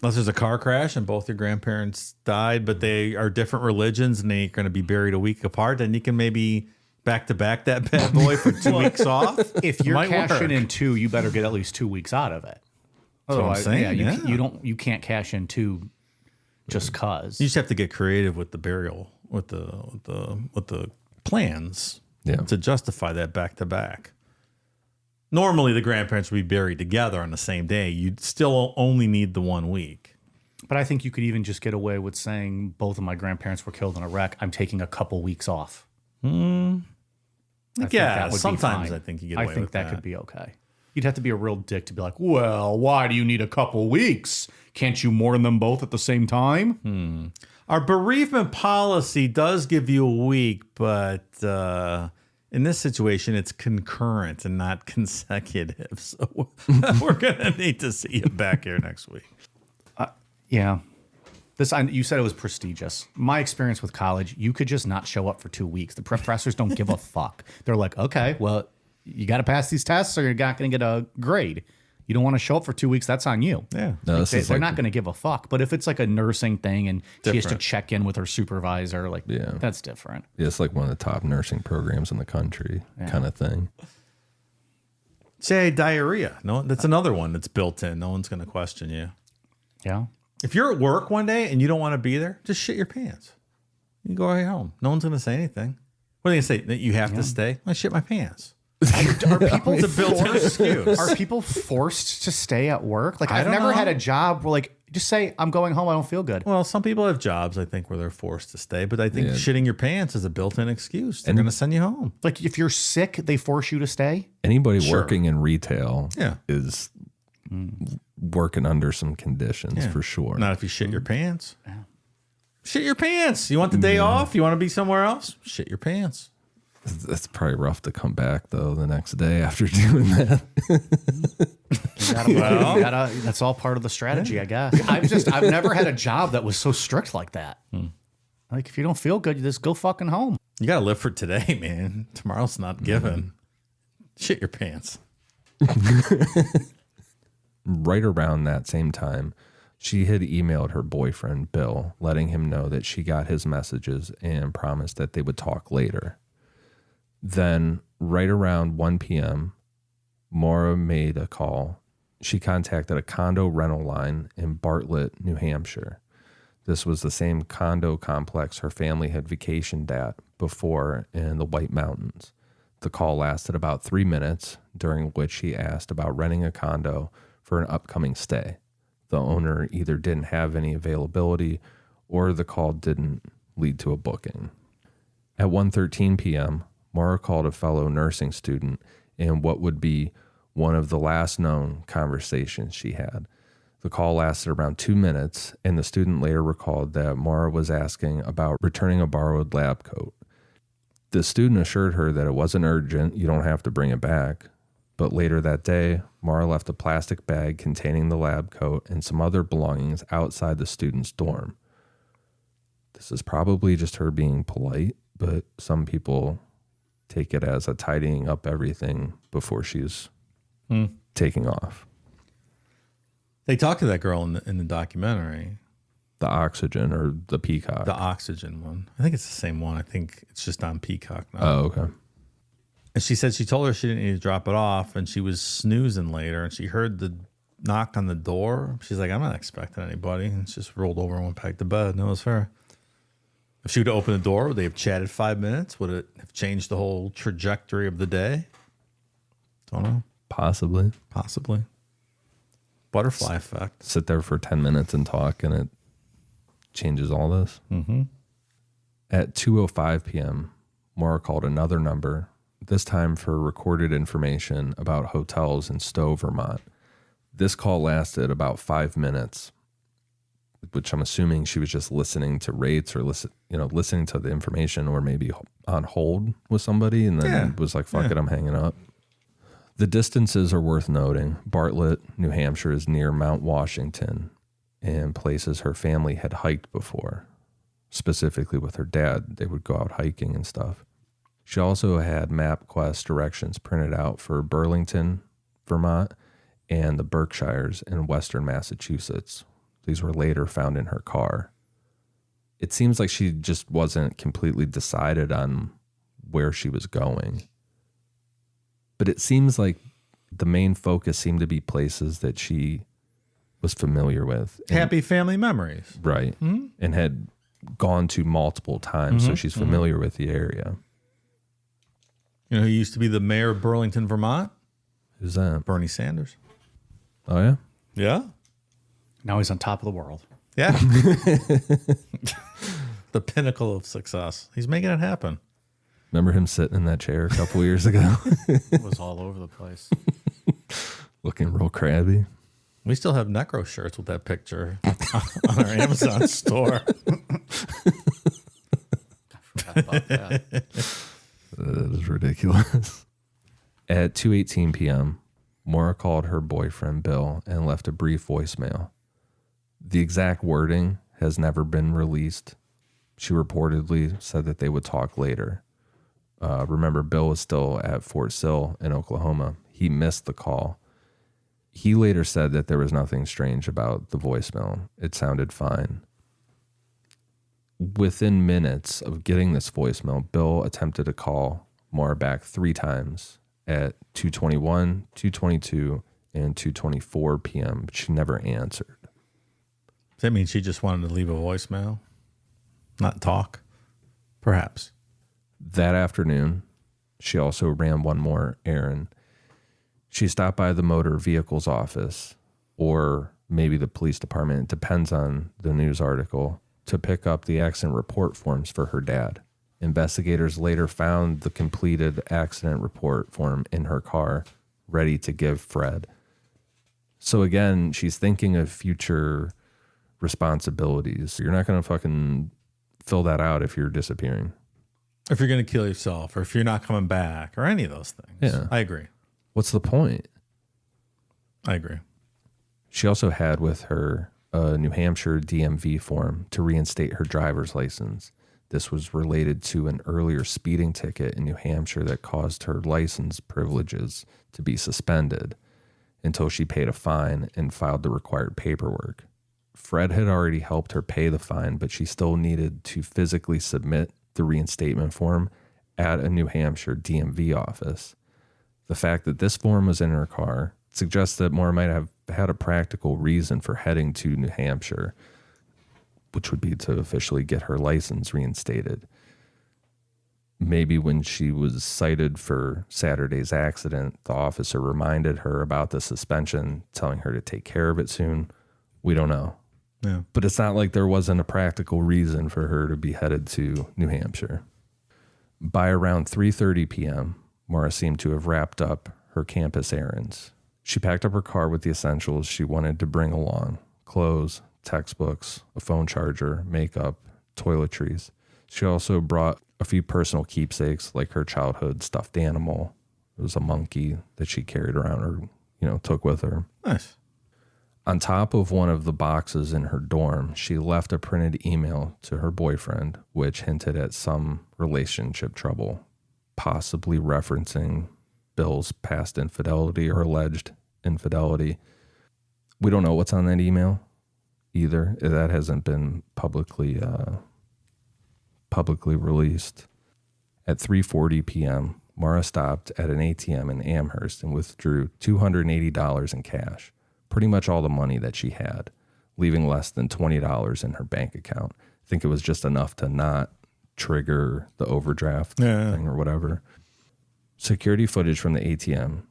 Unless there's a car crash and both your grandparents died, but they are different religions and they're going to be buried a week apart, then you can maybe back to back that bad boy for 2 weeks off. If you're cashing in 2, you better get at least 2 weeks out of it. Otherwise, you can't cash in 2 just cause. You just have to get creative with the burial, with the plans to justify that back to back. Normally, the grandparents would be buried together on the same day. You'd still only need the 1 week. But I think you could even just get away with saying both of my grandparents were killed in a wreck. I'm taking a couple weeks off. Sometimes I think you get away with that. I think that could be okay. You'd have to be a real dick to be like, well, why do you need a couple weeks? Can't you mourn them both at the same time? Our bereavement policy does give you a week, but in this situation, it's concurrent and not consecutive. So we're going to need to see you back here next week. Yeah. You said it was prestigious. My experience with college, you could just not show up for 2 weeks. The professors don't give a fuck. They're like, okay, well, you got to pass these tests or you're not going to get a grade. You don't want to show up for 2 weeks, that's on you. Yeah. No, they're not going to give a fuck. But if it's like a nursing thing and she has to check in with her supervisor, that's different. Yeah, it's like one of the top nursing programs in the country kind of thing. Say diarrhea. No, that's another one that's built in. No one's going to question you. Yeah. If you're at work one day and you don't want to be there, just shit your pants. You go right home. No one's going to say anything. What are they going to say? That you have to stay? I shit my pants. Are people it's a built-in excuse. Are people forced to stay at work? Like I've never had a job where just say I'm going home. I don't feel good. Well, some people have jobs, I think, where they're forced to stay. But I think shitting your pants is a built-in excuse. They're going to send you home. Like if you're sick, they force you to stay. Anybody working in retail is working under some conditions for sure. Not if you shit your pants. Yeah. Shit your pants. You want the day off? You want to be somewhere else? Shit your pants. That's probably rough to come back though the next day after doing that. That's all part of the strategy, I guess. I've never had a job that was so strict like that. Like if you don't feel good, you just go fucking home. You gotta live for today, man. Tomorrow's not given. Shit your pants. Right around that same time, she had emailed her boyfriend, Bill, letting him know that she got his messages and promised that they would talk later. Then, right around 1 p.m., Maura made a call. She contacted a condo rental line in Bartlett, New Hampshire. This was the same condo complex her family had vacationed at before in the White Mountains. The call lasted about 3 minutes, during which he asked about renting a condo for an upcoming stay. The owner either didn't have any availability or the call didn't lead to a booking. At 1:13 p.m., Maura called a fellow nursing student in what would be one of the last known conversations she had. The call lasted around 2 minutes, and the student later recalled that Maura was asking about returning a borrowed lab coat. The student assured her that it wasn't urgent, you don't have to bring it back. But later that day, Maura left a plastic bag containing the lab coat and some other belongings outside the student's dorm. This is probably just her being polite, but some people take it as a tidying up everything before she's taking off. They talked to that girl in the documentary. The Oxygen or the Peacock? The Oxygen one. I think it's the same one. I think it's just on Peacock now. Oh, okay. And she said she told her she didn't need to drop it off, and she was snoozing later, and she heard the knock on the door. She's like, I'm not expecting anybody. And she just rolled over and went back to bed. And it was her. If she would have opened the door, would they have chatted 5 minutes? Would it have changed the whole trajectory of the day? Don't know. Possibly. Butterfly effect. Sit there for 10 minutes and talk, and it changes all this. Mm-hmm. At 2:05 p.m., Maura called another number, this time for recorded information about hotels in Stowe, Vermont. This call lasted about 5 minutes, which I'm assuming she was just listening to rates or listening to the information, or maybe on hold with somebody, and then was like, fuck it, I'm hanging up. The distances are worth noting. Bartlett, New Hampshire is near Mount Washington and places her family had hiked before. Specifically with her dad, they would go out hiking and stuff. She also had MapQuest directions printed out for Burlington, Vermont, and the Berkshires in western Massachusetts. These were later found in her car. It seems like she just wasn't completely decided on where she was going. But it seems like the main focus seemed to be places that she was familiar with. Happy family memories. Right. Mm-hmm. And had gone to multiple times, so she's familiar with the area. You know who used to be the mayor of Burlington, Vermont? Who's that? Bernie Sanders. Oh, yeah? Yeah. Now he's on top of the world. Yeah. The pinnacle of success. He's making it happen. Remember him sitting in that chair a couple years ago? It was all over the place. Looking real crabby. We still have Necro shirts with that picture on our Amazon store. I forgot about that. That is ridiculous. At 2:18 p.m., Maura called her boyfriend, Bill, and left a brief voicemail. The exact wording has never been released. She reportedly said that they would talk later. Remember, Bill was still at Fort Sill in Oklahoma. He missed the call. He later said that there was nothing strange about the voicemail. It sounded fine. Within minutes of getting this voicemail, Bill attempted to call Maura back 3 times at 2:21, 2:22, and 2:24 p.m., but she never answered. Does that mean she just wanted to leave a voicemail? Not talk? Perhaps. That afternoon, she also ran one more errand. She stopped by the motor vehicles office, or maybe the police department, it depends on the news article, to pick up the accident report forms for her dad. Investigators later found the completed accident report form in her car, ready to give Fred. So again, she's thinking of future responsibilities. You're not going to fucking fill that out if you're disappearing. If you're going to kill yourself, or if you're not coming back, or any of those things. Yeah. I agree. What's the point? I agree. She also had with her a New Hampshire DMV form to reinstate her driver's license. This was related to an earlier speeding ticket in New Hampshire that caused her license privileges to be suspended until she paid a fine and filed the required paperwork. Fred had already helped her pay the fine, but she still needed to physically submit the reinstatement form at a New Hampshire DMV office. The fact that this form was in her car suggests that Maura might have had a practical reason for heading to New Hampshire. which would be to officially get her license reinstated. Maybe when she was cited for Saturday's accident, the officer reminded her about the suspension, telling her to take care of it soon. We don't know. Yeah. But it's not like there wasn't a practical reason for her to be headed to New Hampshire. By around 3:30 p.m., Maura seemed to have wrapped up her campus errands. She packed up her car with the essentials she wanted to bring along: clothes, textbooks, a phone charger, makeup, toiletries. She also brought a few personal keepsakes, like her childhood stuffed animal. It was a monkey that she carried around or, took with her. Nice. On top of one of the boxes in her dorm, she left a printed email to her boyfriend, which hinted at some relationship trouble, possibly referencing Bill's past infidelity or alleged infidelity. We don't know what's on that email either. That hasn't been publicly released. At 3:40 p.m., Maura stopped at an ATM in Amherst and withdrew $280 in cash, pretty much all the money that she had, leaving less than $20 in her bank account. I think it was just enough to not trigger the overdraft thing or whatever. Security footage from the ATM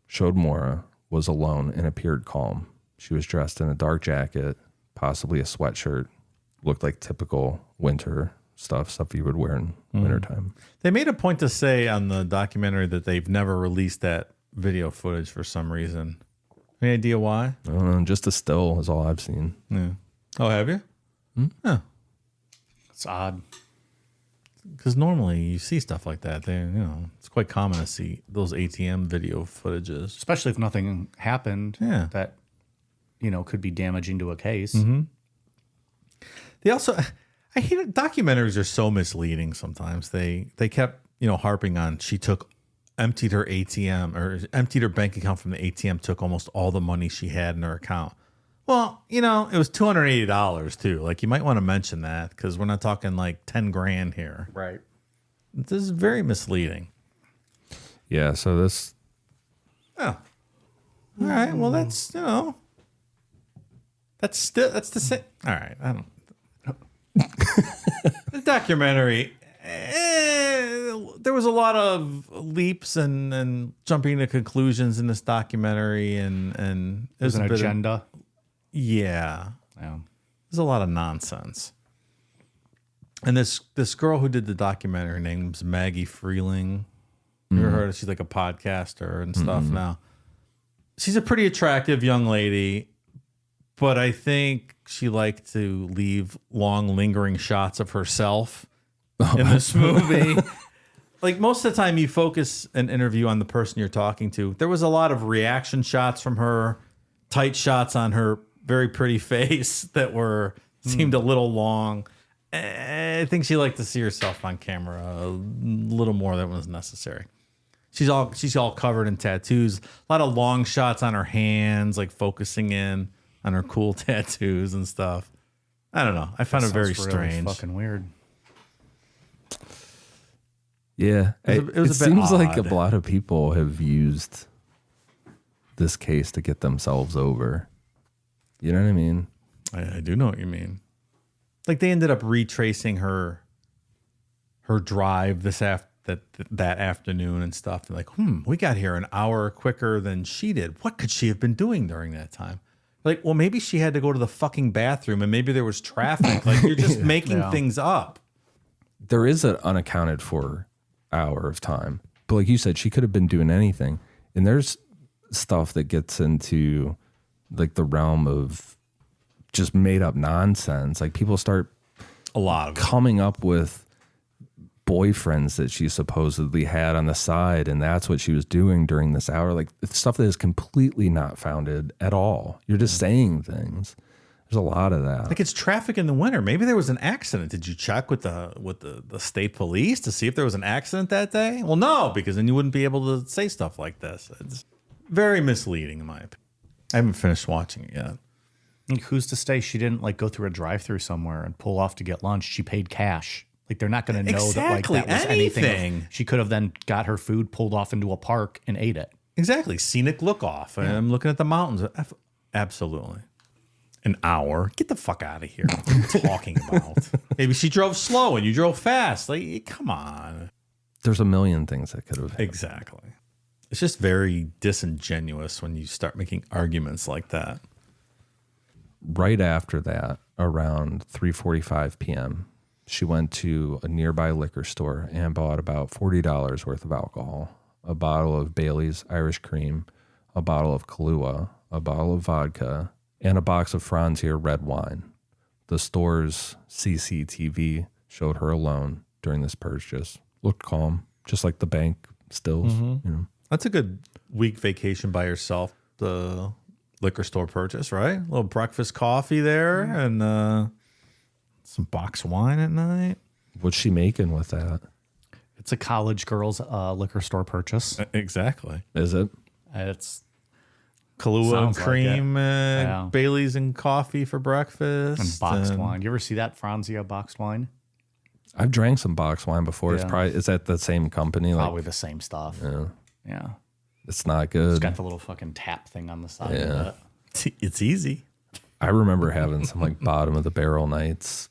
showed Maura was alone and appeared calm. She was dressed in a dark jacket, possibly a sweatshirt, looked like typical winter stuff you would wear in wintertime. They made a point to say on the documentary that they've never released that video footage for some reason. Any idea why? I don't know, just a still is all I've seen. Yeah. Oh, have you? Yeah. It's odd. Because normally you see stuff like that. It's quite common to see those ATM video footages. Especially if nothing happened that, could be damaging to a case. Mm-hmm. They also, I hate it. Documentaries are so misleading sometimes. They kept, harping on she emptied her ATM or emptied her bank account from the ATM, took almost all the money she had in her account. Well, it was $280 too. Like, you might want to mention that because we're not talking like 10 grand here. Right. This is very misleading. Yeah, so this... Oh. All right. Well, that's the same. All right. I don't... The documentary, there was a lot of leaps and jumping to conclusions in this documentary, and There's an agenda. Yeah. Yeah. There's a lot of nonsense. And this girl who did the documentary, her name's Maggie Freeling. You ever heard of? She's like a podcaster and stuff now. She's a pretty attractive young lady, but I think she liked to leave long, lingering shots of herself in this movie. Like, most of the time you focus an interview on the person you're talking to. There was a lot of reaction shots from her, tight shots on her very pretty face that seemed a little long. I think she liked to see herself on camera a little more than was necessary. She's all covered in tattoos. A lot of long shots on her hands, like focusing in on her cool tattoos and stuff. I don't know. I found it very strange. Fucking weird. Yeah, it was a bit seems like odd. a lot of people have used this case to get themselves over. You know what I mean? I do know what you mean. Like, they ended up retracing her drive that afternoon and stuff. They're like, we got here an hour quicker than she did. What could she have been doing during that time? Like, well, maybe she had to go to the fucking bathroom and maybe there was traffic. Like, you're just making things up. There is an unaccounted for hour of time. But like you said, she could have been doing anything. And there's stuff that gets into like the realm of just made up nonsense. Like, people start A lot of coming up with boyfriends that she supposedly had on the side, and that's what she was doing during this hour. Like, it's stuff that is completely not founded at all. You're just saying things. There's a lot of that. Like, it's traffic in the winter. Maybe there was an accident. Did you check with the state police to see if there was an accident that day? Well, no, because then you wouldn't be able to say stuff like this. It's very misleading, in my opinion. I haven't finished watching it yet. Like, who's to say she didn't go through a drive-through somewhere and pull off to get lunch? She paid cash. Like, they're not going to know that that was anything. She could have then got her food, pulled off into a park, and ate it. Exactly. Scenic look off. Yeah. I'm looking at the mountains. Absolutely. An hour? Get the fuck out of here. What are you talking about? Maybe she drove slow and you drove fast. Like, come on. There's a million things that could have happened. Exactly. It's just very disingenuous when you start making arguments like that. Right after that, around 3:45 p.m., she went to a nearby liquor store and bought about $40 worth of alcohol, a bottle of Bailey's Irish Cream, a bottle of Kahlua, a bottle of vodka, and a box of Franzia red wine. The store's CCTV showed her alone during this purchase. Looked calm, just like the bank stills. You know. That's a good week vacation by yourself, the liquor store purchase, right? A little breakfast coffee there and some box wine at night. What's she making with that? It's a college girl's liquor store purchase. Exactly. Is it? It's Kahlua and Sounds like cream it. and Yeah. Bailey's and coffee for breakfast. and boxed wine. You ever see that Franzia boxed wine? I've drank some box wine before. It's Yeah. probably, is that the same company? Probably the same stuff. Yeah. Yeah. It's not It's good. got the little fucking tap thing on the side Yeah. of it. It's easy. I remember having some like bottom of the barrel nights,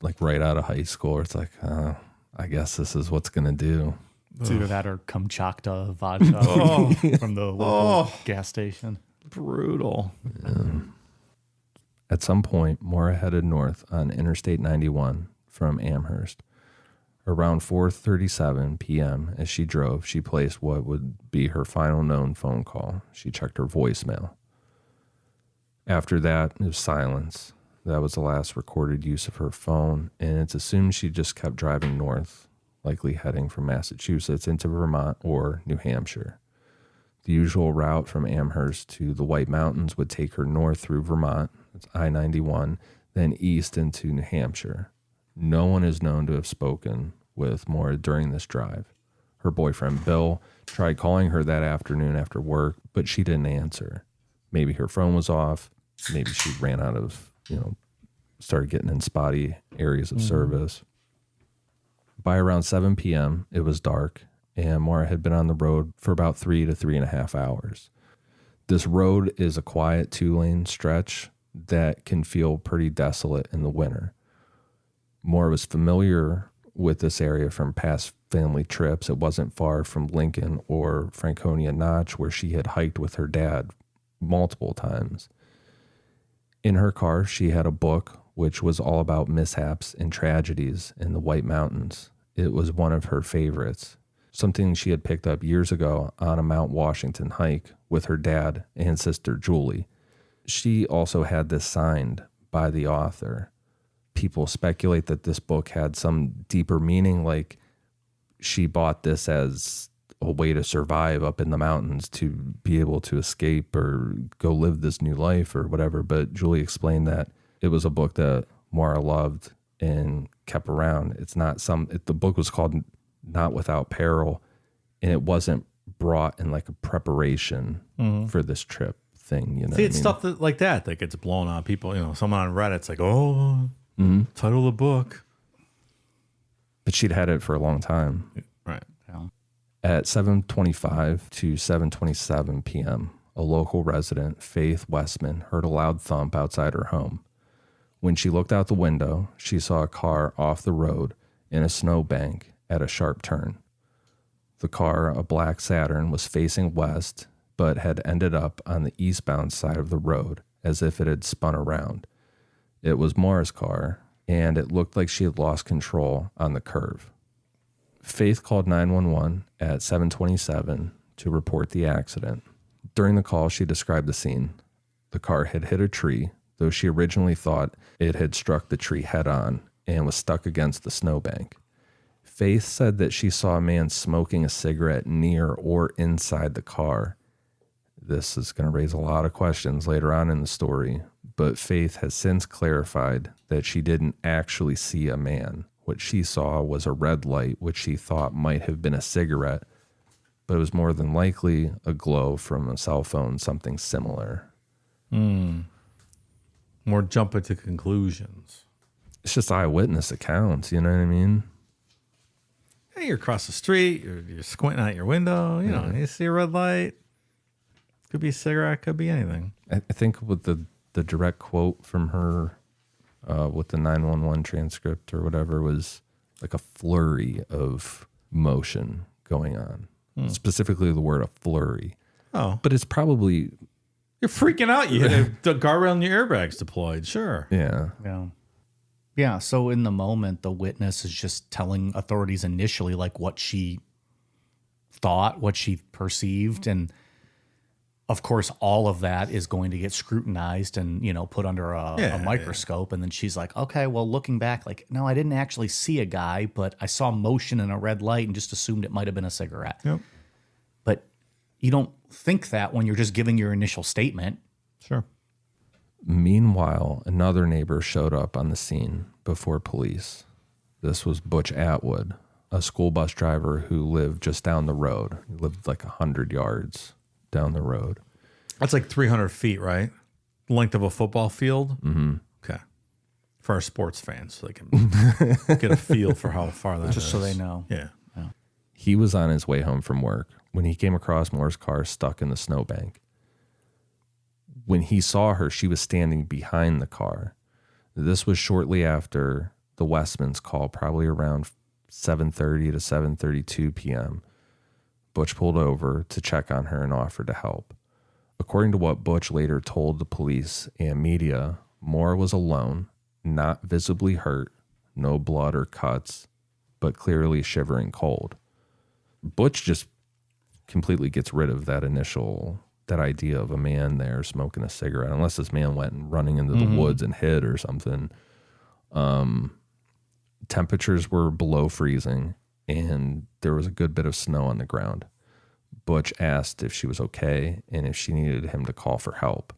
like right out of high school. Where it's like, I guess this is what's gonna do. It's either that or Kamchatka vodka from the local gas station. Brutal. At some point, Maura headed north on Interstate 91 from Amherst. Around 4:37 p.m. as she drove, she placed what would be her final known phone call. She checked her voicemail. After that, it was silence. That was the last recorded use of her phone, and it's assumed she just kept driving north, likely heading from Massachusetts into Vermont or New Hampshire. The usual route from Amherst to the White Mountains would take her north through Vermont, it's I-91, then east into New Hampshire. No one is known to have spoken with Maura during this drive. Her boyfriend, Bill, tried calling her that afternoon after work, but she didn't answer. Maybe her phone was off. Maybe she ran out of, started getting in spotty areas of service. By around 7 p.m., it was dark, and Maura had been on the road for about 3 to 3.5 hours. This road is a quiet 2-lane stretch that can feel pretty desolate in the winter. Maura was familiar with this area from past family trips. It wasn't far from Lincoln or Franconia Notch, where she had hiked with her dad multiple times. In her car, she had a book which was all about mishaps and tragedies in the White Mountains. It was one of her favorites, something she had picked up years ago on a Mount Washington hike with her dad and sister Julie. She also had this signed by the author. People speculate that this book had some deeper meaning, like she bought this as a way to survive up in the mountains, to be able to escape or go live this new life or whatever. But Julie explained that it was a book that Maura loved and kept around. The book was called Not Without Peril, and it wasn't brought in like a preparation for this trip thing. See, it's stuff like that gets blown on people. Someone on Reddit's like, title of the book. But she'd had it for a long time. Right. Yeah. At 7:25 to 7:27 p.m., a local resident, Faith Westman, heard a loud thump outside her home. When she looked out the window, she saw a car off the road in a snowbank at a sharp turn. The car, a black Saturn, was facing west, but had ended up on the eastbound side of the road as if it had spun around. It was Maura's car, and it looked like she had lost control on the curve. Faith called 911 at 7:27 to report the accident. During the call, she described the scene. The car had hit a tree, though she originally thought it had struck the tree head on and was stuck against the snowbank. Faith said that she saw a man smoking a cigarette near or inside the car. This is going to raise a lot of questions later on in the story, but Faith has since clarified that she didn't actually see a man. What she saw was a red light, which she thought might have been a cigarette, but it was more than likely a glow from a cell phone, something similar. More jumping to conclusions. It's just eyewitness accounts, you know what I mean? Hey, you're across the street. You're squinting out your window. You see a red light. Could be a cigarette. Could be anything. I think with the the direct quote from her with the 911 transcript or whatever was like a flurry of motion going on. Specifically the word a flurry. Oh. But it's probably... You're freaking out. You hit a guardrail and your airbags deployed. Sure. Yeah. Yeah. Yeah. So in the moment, the witness is just telling authorities initially like what she thought, what she perceived. And of course, all of that is going to get scrutinized and, you know, put under a microscope. And then she's like, okay, well, looking back, like, no, I didn't actually see a guy, but I saw motion in a red light and just assumed it might have been a cigarette. Yep. But you don't think that when you're just giving your initial statement. Sure. Meanwhile, another neighbor showed up on the scene before police. This was Butch Atwood, a school bus driver who lived just down the road. He lived like 100 yards down the road. That's like 300 feet, right? Length of a football field? Mm-hmm. Okay. For our sports fans, so they can get a feel for how far that is. Just so they know. Yeah. He was on his way home from work when he came across Maura's car stuck in the snowbank. When he saw her, she was standing behind the car. This was shortly after the Westman's call, probably around 7:30 to 7:32 p.m. Butch pulled over to check on her and offered to help. According to what Butch later told the police and media, Maura was alone, not visibly hurt, no blood or cuts, but clearly shivering cold. Butch just completely gets rid of that idea of a man there smoking a cigarette, unless this man went and running into the woods and hid or something. Temperatures were below freezing, and there was a good bit of snow on the ground. Butch asked if she was okay and if she needed him to call for help.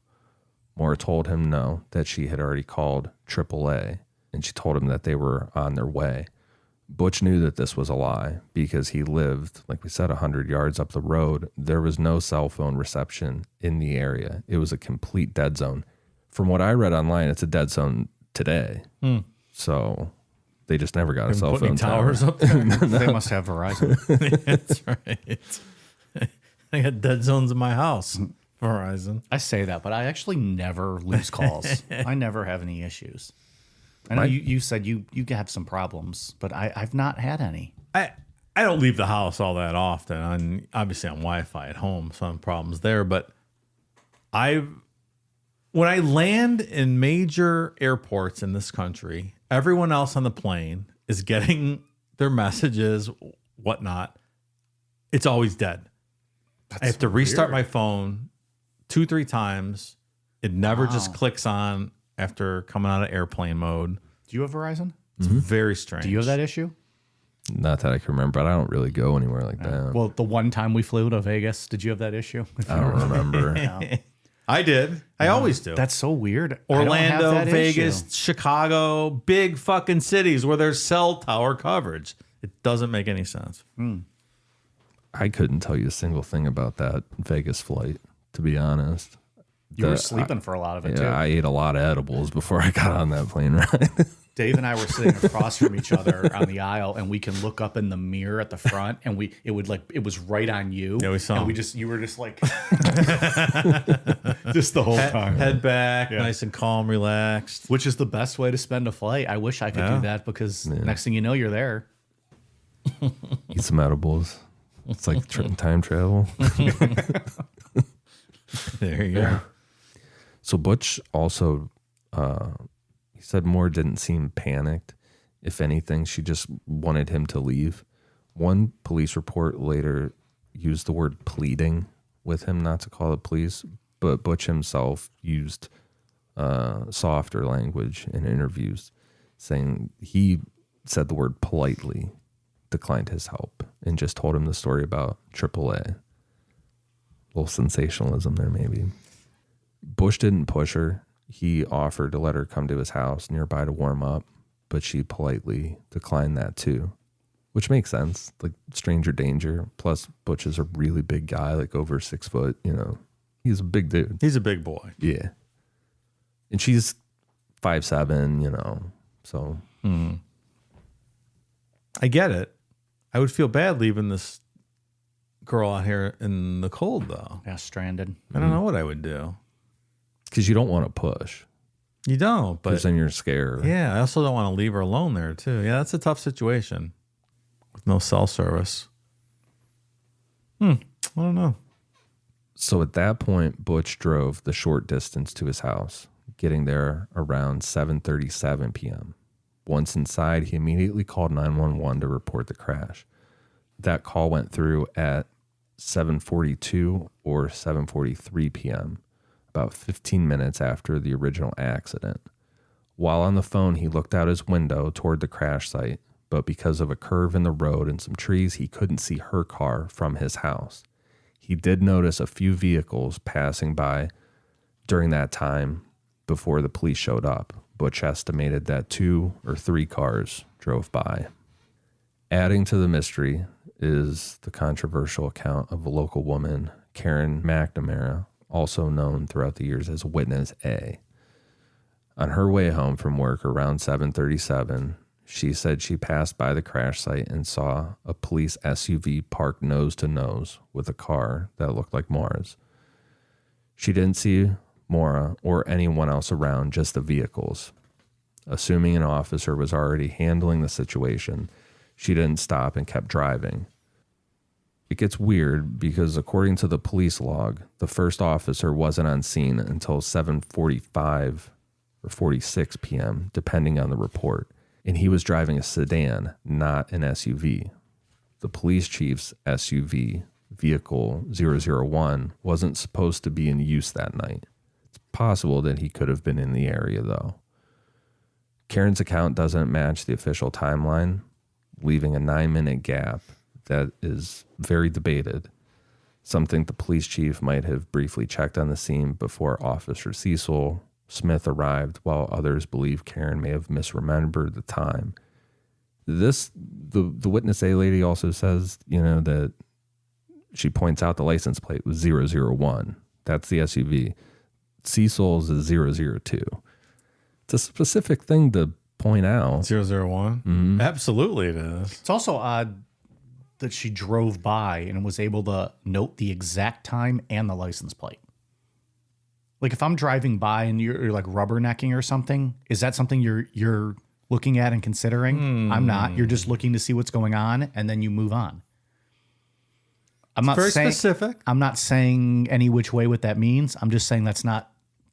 Maura told him no, that she had already called AAA, and she told him that they were on their way. Butch knew that this was a lie because he lived, like we said, 100 yards up the road. There was no cell phone reception in the area. It was a complete dead zone. From what I read online, it's a dead zone today. So they just never got a cell phone towers up there. They must have Verizon. That's right. I got dead zones in my house. Verizon. I say that, but I actually never lose calls. I never have any issues. I know you said you have some problems, but I've not had any. I don't leave the house all that often. I'm obviously on Wi-Fi at home, so I have problems there. But when I land in major airports in this country, everyone else on the plane is getting their messages, whatnot. It's always dead. I have to restart my phone 2-3 times. It never just clicks on after coming out of airplane mode. Do you have Verizon? It's very strange. Do you have that issue? Not that I can remember, but I don't really go anywhere like that. Well, the one time we flew to Vegas, did you have that issue? I don't remember. I did. I always do. That's so weird. I don't have Orlando, that Vegas, issue. Chicago, big fucking cities where there's cell tower coverage. It doesn't make any sense. I couldn't tell you a single thing about that Vegas flight, to be honest. You were sleeping for a lot of it, too. I ate a lot of edibles before I got on that plane ride. Dave and I were sitting across from each other on the aisle, and we can look up in the mirror at the front, and it was right on you. Yeah, we saw. And you were just like, just the whole time. Head back, nice and calm, relaxed. Which is the best way to spend a flight. I wish I could do that because next thing you know, you're there. Eat some edibles. It's like time travel. There you go. So Butch also, he said Maura didn't seem panicked. If anything, she just wanted him to leave. One police report later used the word pleading with him not to call the police, but Butch himself used softer language in interviews, saying he said the word politely, declined his help, and just told him the story about AAA. A little sensationalism there, maybe. Butch didn't push her. He offered to let her come to his house nearby to warm up, but she politely declined that too, which makes sense. Like stranger danger. Plus, Butch is a really big guy, like over 6 foot. You know, he's a big dude. He's a big boy. Yeah, and she's 5'7". You know, so I get it. I would feel bad leaving this girl out here in the cold, though. Yeah, stranded. I don't know what I would do. Because you don't want to push. You don't, but Because then you're scared. yeah, I also don't want to leave her alone there too. Yeah, that's a tough situation with no cell service. I don't know. So at that point, Butch drove the short distance to his house, getting there around 7:37 p.m. Once inside, he immediately called 911 to report the crash. That call went through at 7:42 or 7:43 p.m., about 15 minutes after the original accident. While on the phone, he looked out his window toward the crash site, but because of a curve in the road and some trees, he couldn't see her car from his house. He did notice a few vehicles passing by during that time before the police showed up. Butch estimated that 2 or 3 cars drove by. Adding to the mystery is the controversial account of a local woman, Karen McNamara, also known throughout the years as Witness A. On her way home from work around 7:37, she said she passed by the crash site and saw a police SUV parked nose to nose with a car that looked like Maura's. She didn't see Maura or anyone else around, just the vehicles. Assuming an officer was already handling the situation, she didn't stop and kept driving. It gets weird because according to the police log, the first officer wasn't on scene until 7:45 or 46 p.m., depending on the report. And he was driving a sedan, not an SUV. The police chief's SUV, vehicle 001, wasn't supposed to be in use that night. It's possible that he could have been in the area, though. Karen's account doesn't match the official timeline, leaving a 9-minute gap that is very debated. Some think the police chief might have briefly checked on the scene before Officer Cecil Smith arrived, while others believe Karen may have misremembered the time. The Witness A lady also says, that she points out the license plate was 001. That's the SUV. Cecil's is 002. It's a specific thing to point out. 001? Mm-hmm. Absolutely it is. It's also odd that she drove by and was able to note the exact time and the license plate. Like if I'm driving by and you're like rubbernecking or something, is that something you're looking at and considering? I'm not. You're just looking to see what's going on and then you move on. Very specific. I'm not saying any which way what that means. I'm just saying that's not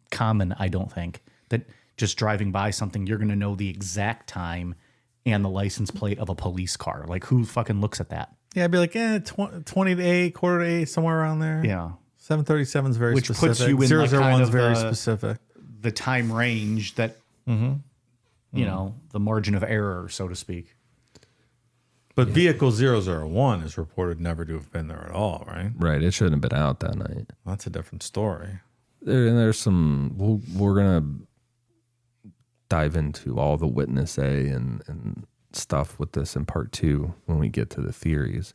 common, I don't think. That just driving by something, you're going to know the exact time and the license plate of a police car. Like who fucking looks at that? Yeah, I'd be like, 20 to 8, quarter to 8, somewhere around there. Yeah. 7:37 is very Which specific. puts you in 001 like kind is of very specific. The time range that, the margin of error, so to speak. But vehicle 001 is reported never to have been there at all, right? Right. It shouldn't have been out that night. That's a different story. There's some, we're going to dive into all the Witness A and stuff with this in part 2 when we get to the theories.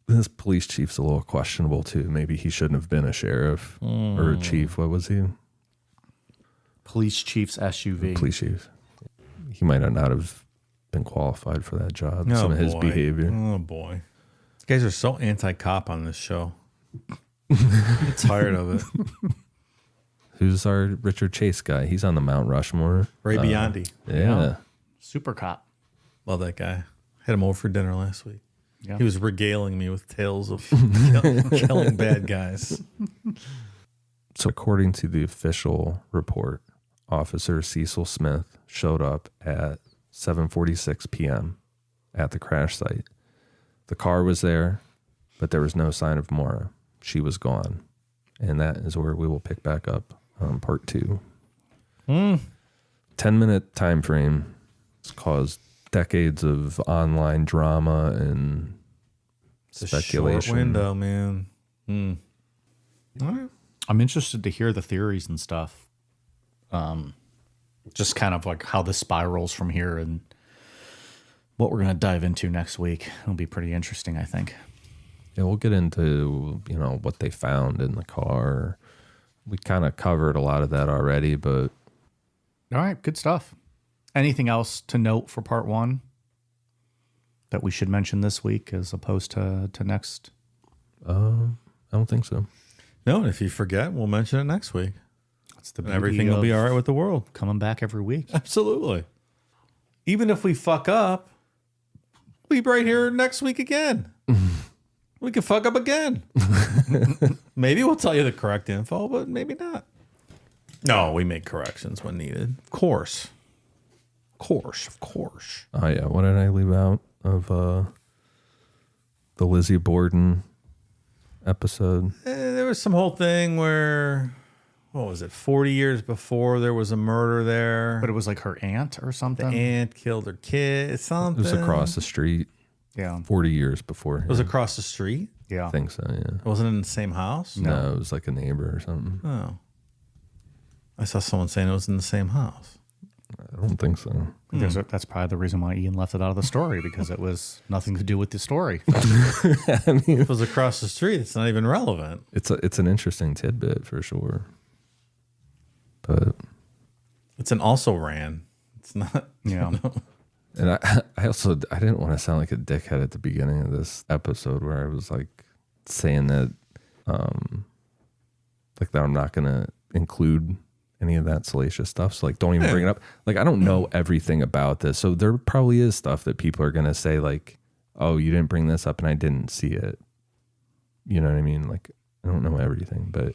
This police chief's a little questionable too. Maybe he shouldn't have been a sheriff or a chief. What was he? Police chief's SUV. Police chief. He might not have been qualified for that job. Some of his behavior. Oh boy. These guys are so anti-cop on this show. I'm tired of it. Who's our Richard Chase guy? He's on the Mount Rushmore. Ray Biondi. Yeah. Super cop. Love that guy. Had him over for dinner last week. Yeah. He was regaling me with tales of killing bad guys. So according to the official report, Officer Cecil Smith showed up at 7:46 p.m. at the crash site. The car was there, but there was no sign of Maura. She was gone. And that is where we will pick back up on part 2. 10-minute time frame has caused decades of online drama and speculation. Short window, man. All right. I'm interested to hear the theories and stuff. Just kind of like how this spirals from here and what we're going to dive into next week. It'll be pretty interesting, I think. Yeah, we'll get into, what they found in the car. We kind of covered a lot of that already, but... All right, good stuff. Anything else to note for part 1 that we should mention this week as opposed to next? I don't think so. No, and if you forget, we'll mention it next week. That's the And everything will be all right with the world. coming back every week. Absolutely. Even if we fuck up, we'll be right here next week again. We can fuck up again. Maybe we'll tell you the correct info, but maybe not. No, we make corrections when needed. Of course. Of course. Oh yeah, what did I leave out of the Lizzie Borden episode? There was some whole thing where, what was it, 40 years before there was a murder there. But it was like her aunt or The something. aunt killed her kid. It Something. was across the street Yeah. 40 years before. It was across the street. Yeah. I think so, yeah. It wasn't in the same house. No, it was like a neighbor or something. Oh. I saw someone saying it was in the same house. I don't think so. That's probably the reason why Ian left it out of the story, because it was nothing to do with the story. If it was across the street, it's not even relevant. It's an interesting tidbit for sure. But It's an also ran. It's not. Yeah. and I didn't want to sound like a dickhead at the beginning of this episode where I was like saying that like that I'm not gonna include any of that salacious stuff. So like don't even bring it up. Like I don't know everything about this. So there probably is stuff that people are gonna say like, oh, you didn't bring this up and I didn't see it. You know what I mean? Like I don't know everything, but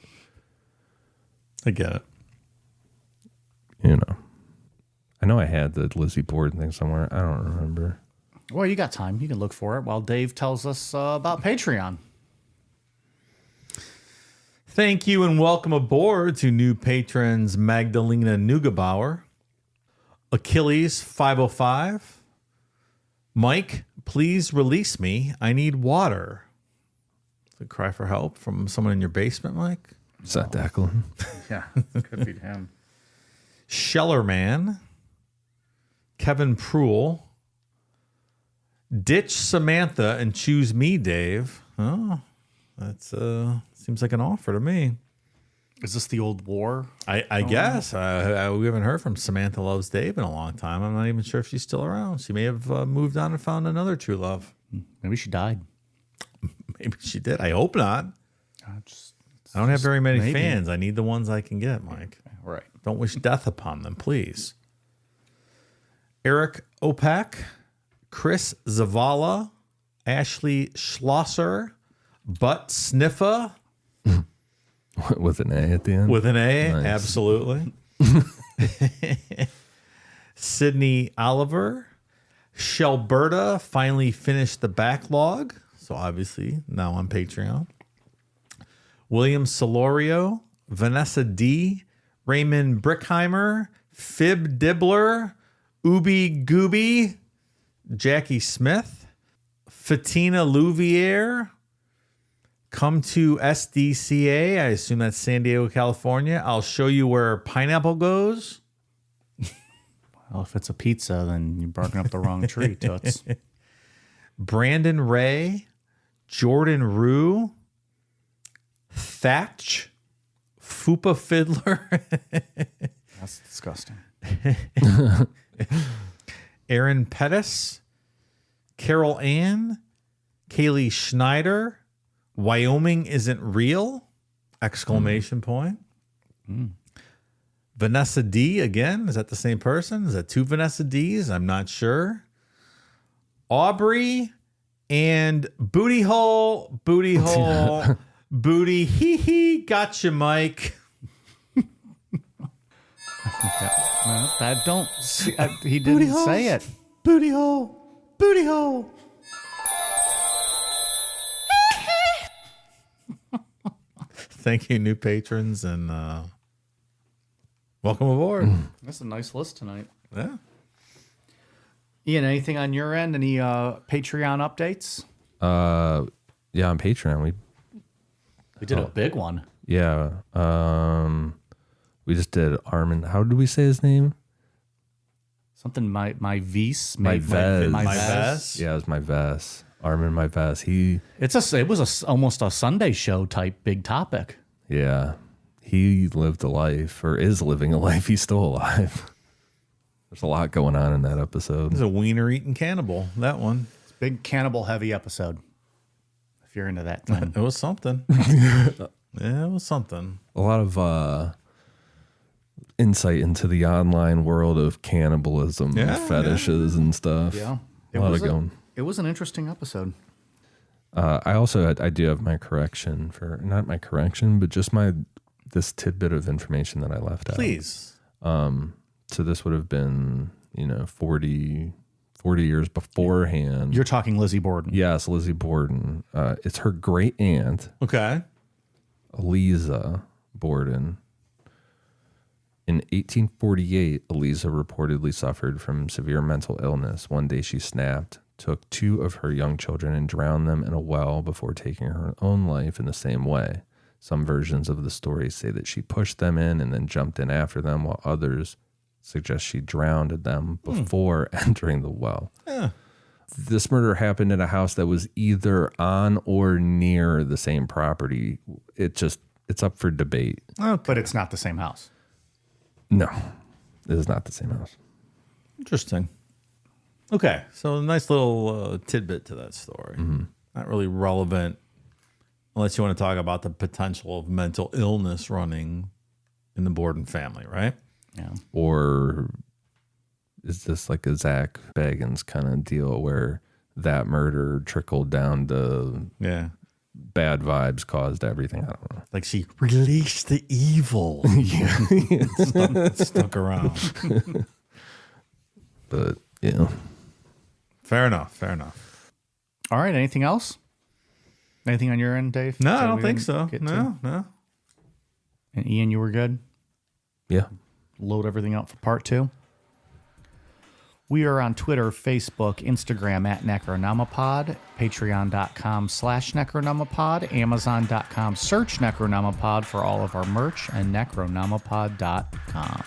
I get it. you know. I know I had the Lizzie Borden thing somewhere. I don't remember. Well, you got time. You can look for it while Dave tells us about Patreon. Thank you and welcome aboard to new patrons Magdalena Neugebauer, Achilles 505, Mike, please release me. I need water. A cry for help from someone in your basement, Mike. Is that Declan? Yeah, could be him. Shellerman, Kevin Pruell, ditch Samantha and choose me, Dave. Oh, that's seems like an offer to me. Is this the old war? I guess we haven't heard from Samantha Loves Dave in a long time. I'm not even sure if she's still around. She may have moved on and found another true love. Maybe she died. Maybe she did. I hope not. I don't have very many maybe. fans. I need the ones I can get, Mike. Right. Don't wish death upon them, please. Eric Opak, Chris Zavala, Ashley Schlosser, Butt Sniffa With an A at the end? with an A, Nice. absolutely. Sydney Oliver, Shelberta finally finished the backlog, so obviously now on Patreon. William Solorio, Vanessa D, Raymond Brickheimer, Fib Dibbler, Ooby Gooby, Jackie Smith, Fatina Louvier, come to SDCA. I assume that's San Diego, California. I'll show you where pineapple goes. Well, if it's a pizza, then you're barking up the wrong tree, Toots. Brandon Ray, Jordan Rue, Thatch, Fupa Fiddler, That's disgusting. Aaron Pettis, Carol Ann, Kaylee Schneider, Wyoming isn't real! Exclamation point. Vanessa D again. Is that the same person? Is that two Vanessa D's? I'm not sure. Aubrey and Booty Hole, Booty Hole, Booty Hee Hee. Gotcha, Mike. Well, I don't. See, he didn't say it. Booty Hole, Booty Hole. Thank you, new patrons, and welcome aboard. That's a nice list tonight. Yeah. Ian, anything on your end? Any Patreon updates? Yeah, on Patreon We did a big one. we just did Armin. How did we say his name? Something my Vs. My Vez. My Vez. Yeah, it was my Vez. Armin my Vez. It was almost a Sunday show type big topic. he lived a life, or is living a life. He's still alive. There's a lot going on in that episode. He's a wiener eating cannibal. That one. It's a big cannibal heavy episode. If you're into that thing. It was something. Yeah, it was something. A lot of insight into the online world of cannibalism, fetishes, and stuff. Yeah. A lot of going. It was an interesting episode. I do have my correction for, not my correction, but just this tidbit of information that I left out. Please. So this would have been, 40 years beforehand. You're talking Lizzie Borden. Yes, Lizzie Borden. It's her great aunt, Okay. Eliza Borden. In 1848, Eliza reportedly suffered from severe mental illness. One day she snapped, took 2 of her young children and drowned them in a well before taking her own life in the same way. Some versions of the story say that she pushed them in and then jumped in after them, while others suggest she drowned them before entering the well. Yeah. This murder happened in a house that was either on or near the same property. It's up for debate. Okay. But it's not the same house. No, it is not the same house. Interesting. Okay. So a nice little tidbit to that story. Not really relevant unless you want to talk about the potential of mental illness running in the Borden family, right? Yeah. Or is this like a Zach Bagans kind of deal where that murder trickled down to bad vibes caused everything? I don't know. Like she released the evil. It stuck around. But, yeah. Fair enough. All right. Anything else? Anything on your end, Dave? No, that I don't we think didn't so. get to? No. And Ian, you were good? Yeah. Load everything out for part 2. We are on Twitter, Facebook, Instagram at Necronomipod, Patreon.com/Necronomipod, Amazon.com, search Necronomipod for all of our merch, and Necronomipod.com.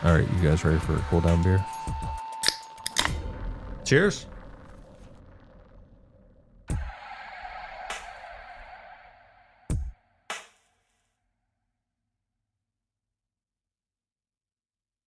All right, you guys ready for a cool down beer? Cheers.